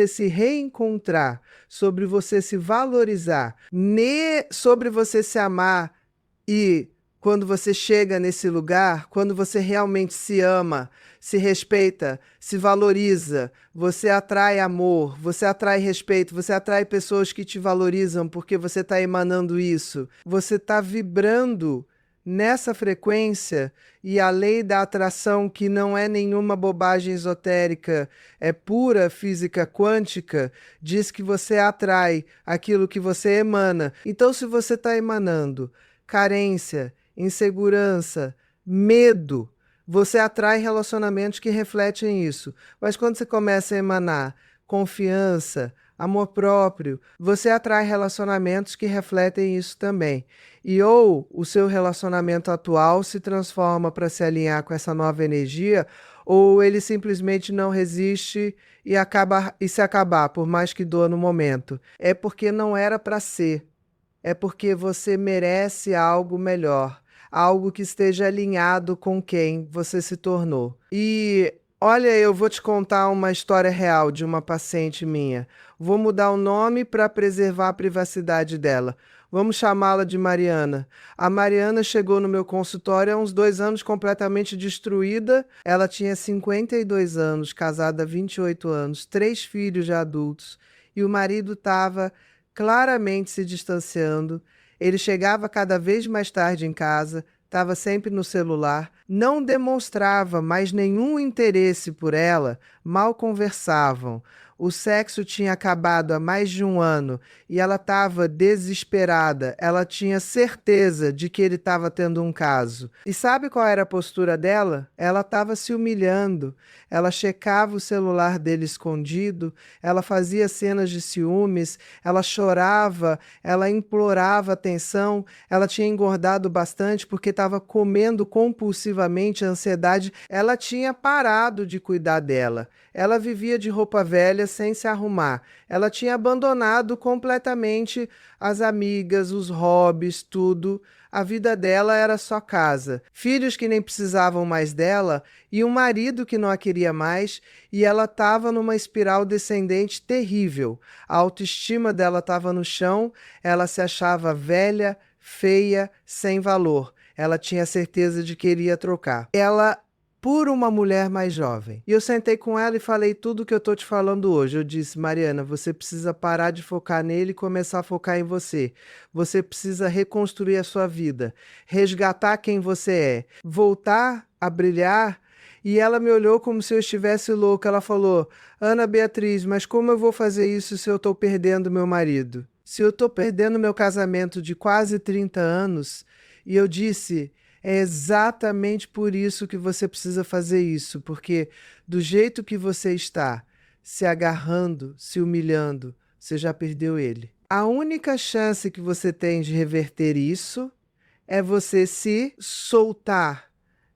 se reencontrar, sobre você se valorizar, sobre você se amar. E quando você chega nesse lugar, quando você realmente se ama, se respeita, se valoriza, você atrai amor, você atrai respeito, você atrai pessoas que te valorizam porque você está emanando isso. Você está vibrando nessa frequência, e a lei da atração, que não é nenhuma bobagem esotérica, é pura física quântica, diz que você atrai aquilo que você emana. Então, se você está emanando carência, insegurança, medo, você atrai relacionamentos que refletem isso. Mas quando você começa a emanar confiança, amor próprio, você atrai relacionamentos que refletem isso também. E ou o seu relacionamento atual se transforma para se alinhar com essa nova energia, ou ele simplesmente não resiste e se acabar, por mais que doa no momento. É porque não era para ser. É porque você merece algo melhor, algo que esteja alinhado com quem você se tornou. E olha, eu vou te contar uma história real de uma paciente minha. Vou mudar o nome para preservar a privacidade dela. Vamos chamá-la de Mariana. A Mariana chegou no meu consultório há uns 2 anos completamente destruída. Ela tinha 52 anos, casada há 28 anos, 3 filhos já adultos. E o marido estava claramente se distanciando. Ele chegava cada vez mais tarde em casa, estava sempre no celular, não demonstrava mais nenhum interesse por ela, mal conversavam. O sexo tinha acabado há mais de 1 ano e ela estava desesperada. Ela tinha certeza de que ele estava tendo um caso. E sabe qual era a postura dela? Ela estava se humilhando. Ela checava o celular dele escondido, ela fazia cenas de ciúmes, ela chorava, ela implorava atenção. Ela tinha engordado bastante porque estava comendo compulsivamente, a ansiedade. Ela tinha parado de cuidar dela. Ela vivia de roupa velha sem se arrumar. Ela tinha abandonado completamente as amigas, os hobbies, tudo. A vida dela era só casa. Filhos que nem precisavam mais dela e um marido que não a queria mais, e ela estava numa espiral descendente terrível. A autoestima dela estava no chão, ela se achava velha, feia, sem valor. Ela tinha certeza de que iria trocar. Ela por uma mulher mais jovem. E eu sentei com ela e falei tudo o que eu tô te falando hoje. Eu disse: Mariana, você precisa parar de focar nele e começar a focar em você. Você precisa reconstruir a sua vida, resgatar quem você é, voltar a brilhar. E ela me olhou como se eu estivesse louca. Ela falou: Ana Beatriz, mas como eu vou fazer isso se eu tô perdendo meu marido? Se eu tô perdendo meu casamento de quase 30 anos? E eu disse: é exatamente por isso que você precisa fazer isso, porque do jeito que você está, se agarrando, se humilhando, você já perdeu ele. A única chance que você tem de reverter isso é você se soltar,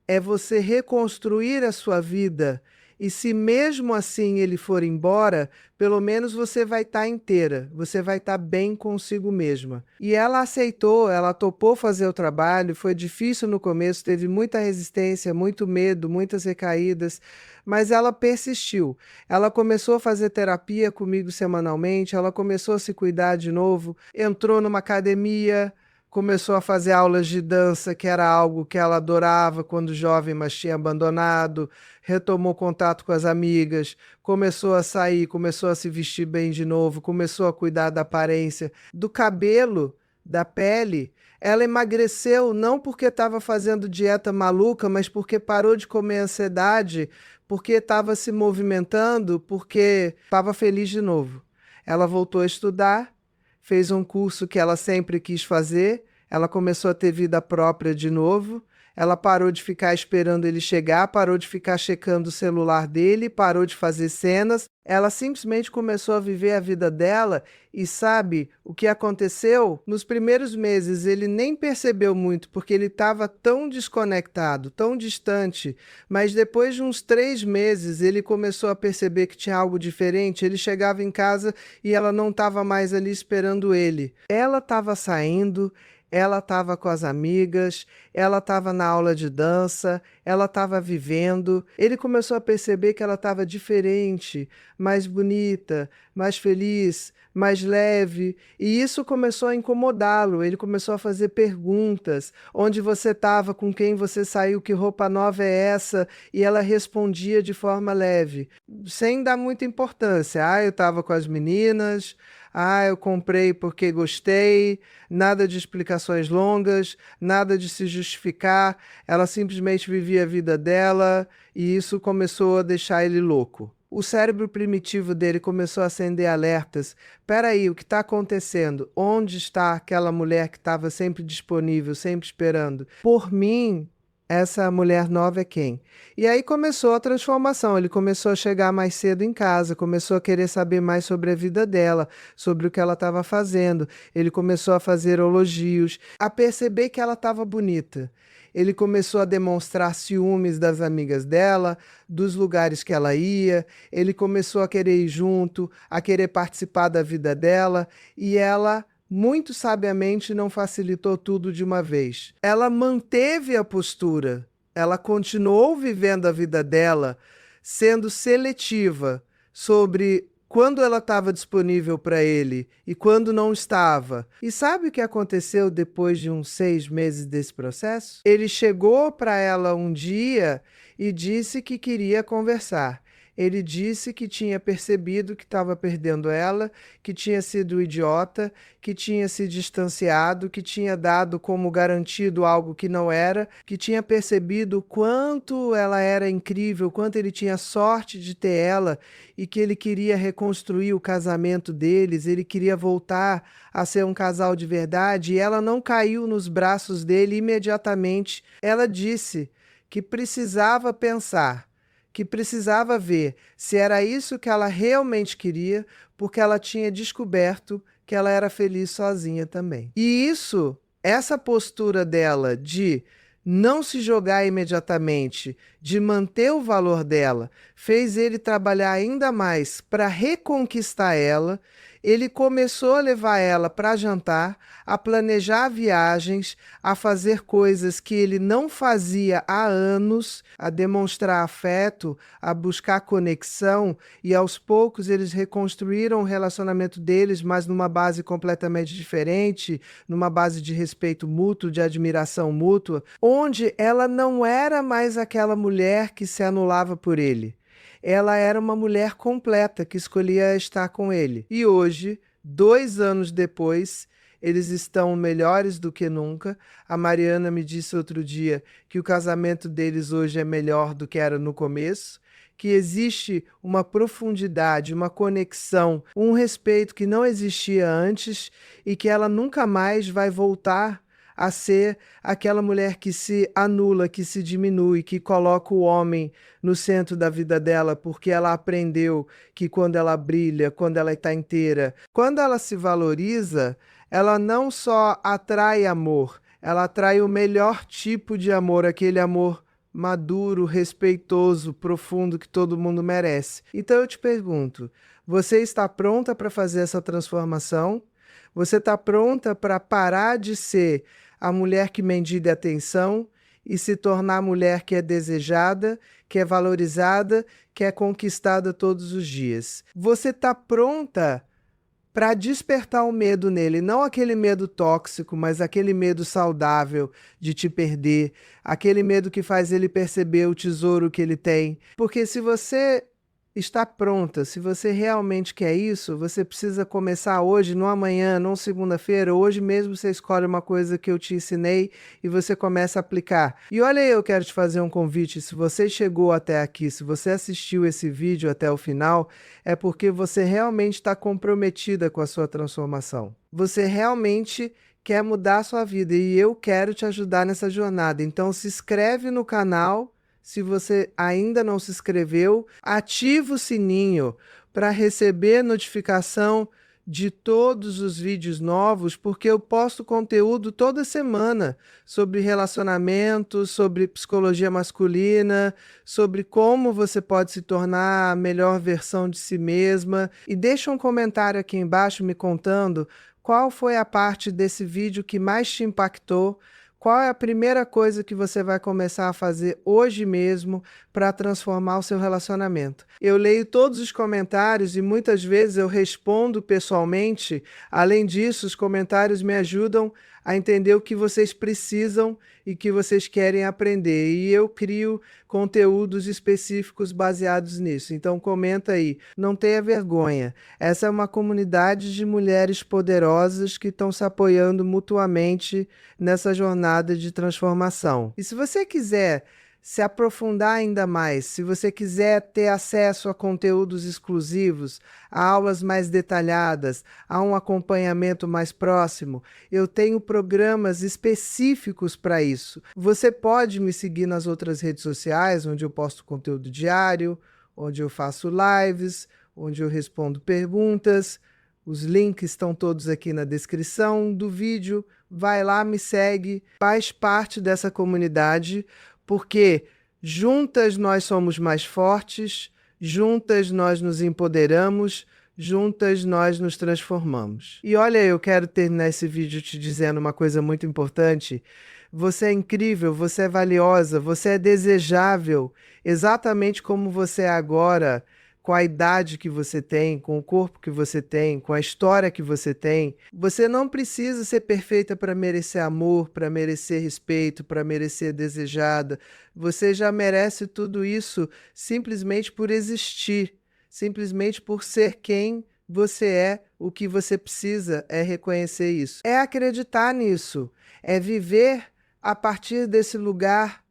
é você reconstruir a sua vida E se mesmo assim ele for embora, pelo menos você vai estar inteira, você vai estar bem consigo mesma. E ela aceitou, ela topou fazer o trabalho, foi difícil no começo, teve muita resistência, muito medo, muitas recaídas, mas ela persistiu. Ela começou a fazer terapia comigo semanalmente, ela começou a se cuidar de novo, entrou numa academia, começou a fazer aulas de dança, que era algo que ela adorava quando jovem, mas tinha abandonado, retomou contato com as amigas, começou a sair, começou a se vestir bem de novo, começou a cuidar da aparência, do cabelo, da pele. Ela emagreceu não porque estava fazendo dieta maluca, mas porque parou de comer ansiedade, porque estava se movimentando, porque estava feliz de novo. Ela voltou a estudar, fez um curso que ela sempre quis fazer, ela começou a ter vida própria de novo, ela parou de ficar esperando ele chegar, parou de ficar checando o celular dele, parou de fazer cenas, ela simplesmente começou a viver a vida dela e sabe o que aconteceu? Nos primeiros meses ele nem percebeu muito porque ele estava tão desconectado, tão distante, mas depois de uns 3 meses ele começou a perceber que tinha algo diferente, ele chegava em casa e ela não estava mais ali esperando ele. Ela estava saindo, ela estava com as amigas, ela estava na aula de dança, ela estava vivendo. Ele começou a perceber que ela estava diferente, mais bonita, mais feliz, mais leve, e isso começou a incomodá-lo. Ele começou a fazer perguntas: onde você estava, com quem você saiu, que roupa nova é essa? E ela respondia de forma leve, sem dar muita importância. Eu estava com as meninas, eu comprei porque gostei, nada de explicações longas, nada de se justificar. Ela simplesmente vivia a vida dela e isso começou a deixar ele louco. O cérebro primitivo dele começou a acender alertas. Peraí, o que está acontecendo? Onde está aquela mulher que estava sempre disponível, sempre esperando? Por mim, essa mulher nova é quem? E aí começou a transformação, ele começou a chegar mais cedo em casa, começou a querer saber mais sobre a vida dela, sobre o que ela estava fazendo, ele começou a fazer elogios, a perceber que ela estava bonita. Ele começou a demonstrar ciúmes das amigas dela, dos lugares que ela ia, ele começou a querer ir junto, a querer participar da vida dela, e ela muito sabiamente não facilitou tudo de uma vez. Ela manteve a postura, ela continuou vivendo a vida dela, sendo seletiva sobre quando ela estava disponível para ele e quando não estava. E sabe o que aconteceu depois de uns 6 meses desse processo? Ele chegou para ela um dia e disse que queria conversar. Ele disse que tinha percebido que estava perdendo ela, que tinha sido idiota, que tinha se distanciado, que tinha dado como garantido algo que não era, que tinha percebido o quanto ela era incrível, quanto ele tinha sorte de ter ela e que ele queria reconstruir o casamento deles, ele queria voltar a ser um casal de verdade, e ela não caiu nos braços dele imediatamente. Ela disse que precisava pensar, que precisava ver se era isso que ela realmente queria, porque ela tinha descoberto que ela era feliz sozinha também. E isso, essa postura dela de não se jogar imediatamente, de manter o valor dela, fez ele trabalhar ainda mais para reconquistar ela. Ele começou a levar ela para jantar, a planejar viagens, a fazer coisas que ele não fazia há anos, a demonstrar afeto, a buscar conexão, e aos poucos eles reconstruíram o relacionamento deles, mas numa base completamente diferente, numa base de respeito mútuo, de admiração mútua, onde ela não era mais aquela mulher que se anulava por ele. Ela era uma mulher completa que escolhia estar com ele. E hoje, 2 anos depois, eles estão melhores do que nunca. A Mariana me disse outro dia que o casamento deles hoje é melhor do que era no começo, que existe uma profundidade, uma conexão, um respeito que não existia antes e que ela nunca mais vai voltar a ser aquela mulher que se anula, que se diminui, que coloca o homem no centro da vida dela, porque ela aprendeu que quando ela brilha, quando ela está inteira, quando ela se valoriza, ela não só atrai amor, ela atrai o melhor tipo de amor, aquele amor maduro, respeitoso, profundo que todo mundo merece. Então eu te pergunto, você está pronta para fazer essa transformação? Você está pronta para parar de ser a mulher que mendiga atenção e se tornar a mulher que é desejada, que é valorizada, que é conquistada todos os dias? Você está pronta para despertar o medo nele, não aquele medo tóxico, mas aquele medo saudável de te perder, aquele medo que faz ele perceber o tesouro que ele tem? Porque se você está pronta, se você realmente quer isso, você precisa começar hoje, não amanhã, não segunda-feira, hoje mesmo você escolhe uma coisa que eu te ensinei e você começa a aplicar. E olha aí, eu quero te fazer um convite, se você chegou até aqui, se você assistiu esse vídeo até o final, é porque você realmente está comprometida com a sua transformação. Você realmente quer mudar a sua vida e eu quero te ajudar nessa jornada. Então se inscreve no canal. Se você ainda não se inscreveu, ativa o sininho para receber notificação de todos os vídeos novos, porque eu posto conteúdo toda semana sobre relacionamentos, sobre psicologia masculina, sobre como você pode se tornar a melhor versão de si mesma. E deixa um comentário aqui embaixo me contando qual foi a parte desse vídeo que mais te impactou. Qual é a primeira coisa que você vai começar a fazer hoje mesmo para transformar o seu relacionamento? Eu leio todos os comentários e muitas vezes eu respondo pessoalmente. Além disso, os comentários me ajudam a entender o que vocês precisam e que vocês querem aprender. E eu crio conteúdos específicos baseados nisso. Então comenta aí, não tenha vergonha. Essa é uma comunidade de mulheres poderosas que estão se apoiando mutuamente nessa jornada de transformação. E se você quiser se aprofundar ainda mais, se você quiser ter acesso a conteúdos exclusivos, a aulas mais detalhadas, a um acompanhamento mais próximo, eu tenho programas específicos para isso. Você pode me seguir nas outras redes sociais, onde eu posto conteúdo diário, onde eu faço lives, onde eu respondo perguntas. Os links estão todos aqui na descrição do vídeo. Vai lá, me segue, faz parte dessa comunidade, porque juntas nós somos mais fortes, juntas nós nos empoderamos, juntas nós nos transformamos. E olha, eu quero terminar esse vídeo te dizendo uma coisa muito importante. Você é incrível, você é valiosa, você é desejável, exatamente como você é agora, com a idade que você tem, com o corpo que você tem, com a história que você tem. Você não precisa ser perfeita para merecer amor, para merecer respeito, para merecer desejada. Você já merece tudo isso simplesmente por existir, simplesmente por ser quem você é. O que você precisa é reconhecer isso. É acreditar nisso, é viver a partir desse lugar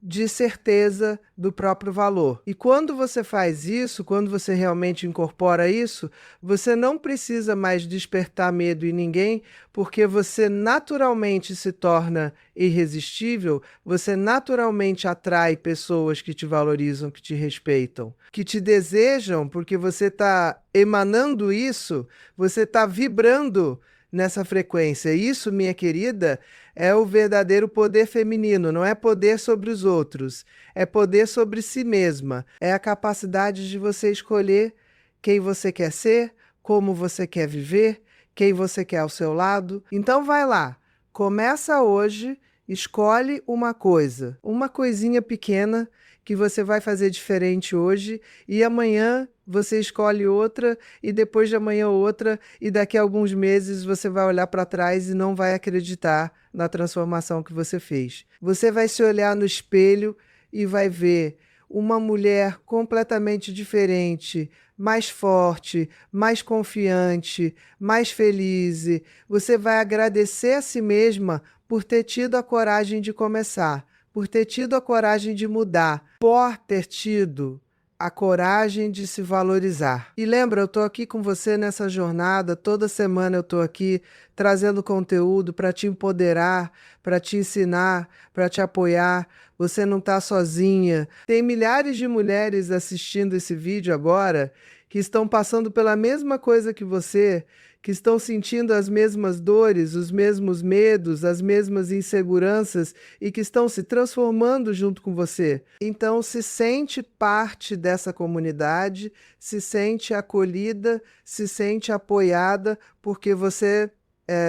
de certeza do próprio valor. E quando você faz isso, quando você realmente incorpora isso, você não precisa mais despertar medo em ninguém, porque você naturalmente se torna irresistível, você naturalmente atrai pessoas que te valorizam, que te respeitam, que te desejam, porque você está emanando isso, você está vibrando nessa frequência. Isso, minha querida, é o verdadeiro poder feminino. Não é poder sobre os outros, é poder sobre si mesma. É a capacidade de você escolher quem você quer ser, como você quer viver, quem você quer ao seu lado. Então vai lá, começa hoje, escolhe uma coisa, uma coisinha pequena que você vai fazer diferente hoje, e amanhã você escolhe outra, e depois de amanhã outra, e daqui a alguns meses você vai olhar para trás e não vai acreditar na transformação que você fez. Você vai se olhar no espelho e vai ver uma mulher completamente diferente, mais forte, mais confiante, mais feliz. Você vai agradecer a si mesma por ter tido a coragem de começar, por ter tido a coragem de mudar, por ter tido a coragem de se valorizar. E lembra, eu estou aqui com você nessa jornada, toda semana eu estou aqui trazendo conteúdo para te empoderar, para te ensinar, para te apoiar. Você não está sozinha. Tem milhares de mulheres assistindo esse vídeo agora que estão passando pela mesma coisa que você, que estão sentindo as mesmas dores, os mesmos medos, as mesmas inseguranças e que estão se transformando junto com você. Então, se sente parte dessa comunidade, se sente acolhida, se sente apoiada, porque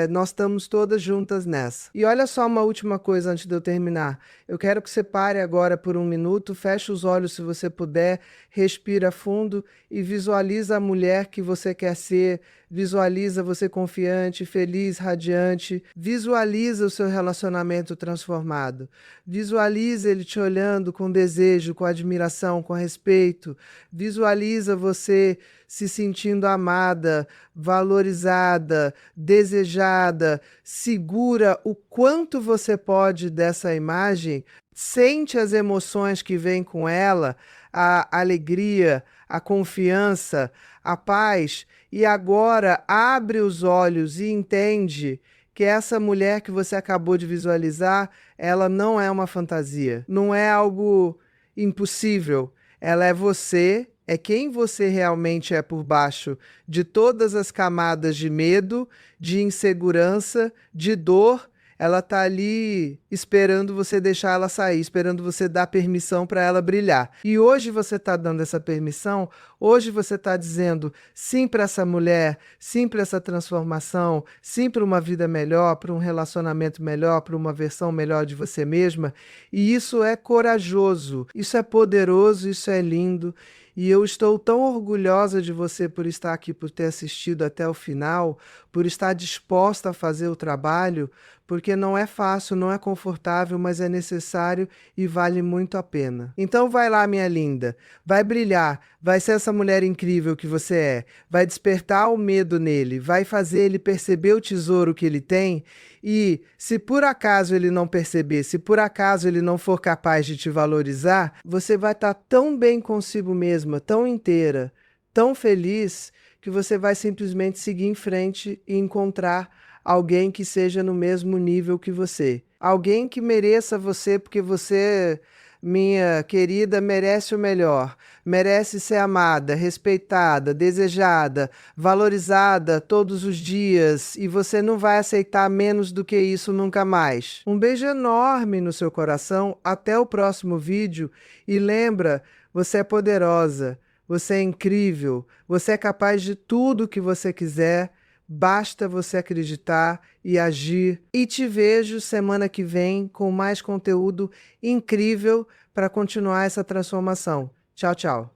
nós estamos todas juntas nessa. E olha só uma última coisa antes de eu terminar. Eu quero que você pare agora por um minuto, feche os olhos se você puder, respira fundo e visualiza a mulher que você quer ser, visualiza você confiante, feliz, radiante, visualiza o seu relacionamento transformado, visualiza ele te olhando com desejo, com admiração, com respeito, visualiza você se sentindo amada, valorizada, desejada, segura o quanto você pode dessa imagem, sente as emoções que vêm com ela, a alegria, a confiança, a paz, e agora abre os olhos e entende que essa mulher que você acabou de visualizar, ela não é uma fantasia, não é algo impossível, ela é você. É quem você realmente é por baixo de todas as camadas de medo, de insegurança, de dor. Ela está ali esperando você deixar ela sair, esperando você dar permissão para ela brilhar. E hoje você está dando essa permissão, hoje você está dizendo sim para essa mulher, sim para essa transformação, sim para uma vida melhor, para um relacionamento melhor, para uma versão melhor de você mesma. E isso é corajoso, isso é poderoso, isso é lindo. E eu estou tão orgulhosa de você por estar aqui, por ter assistido até o final, por estar disposta a fazer o trabalho, porque não é fácil, não é confortável, mas é necessário e vale muito a pena. Então vai lá, minha linda, vai brilhar, vai ser essa mulher incrível que você é, vai despertar o medo nele, vai fazer ele perceber o tesouro que ele tem e, se por acaso ele não perceber, se por acaso ele não for capaz de te valorizar, você vai estar tão bem consigo mesma, tão inteira, tão feliz, que você vai simplesmente seguir em frente e encontrar alguém que seja no mesmo nível que você. Alguém que mereça você, porque você, minha querida, merece o melhor. Merece ser amada, respeitada, desejada, valorizada todos os dias, e você não vai aceitar menos do que isso nunca mais. Um beijo enorme no seu coração, até o próximo vídeo, e lembra, você é poderosa, você é incrível, você é capaz de tudo o que você quiser. Basta você acreditar e agir. E te vejo semana que vem com mais conteúdo incrível para continuar essa transformação. Tchau, tchau.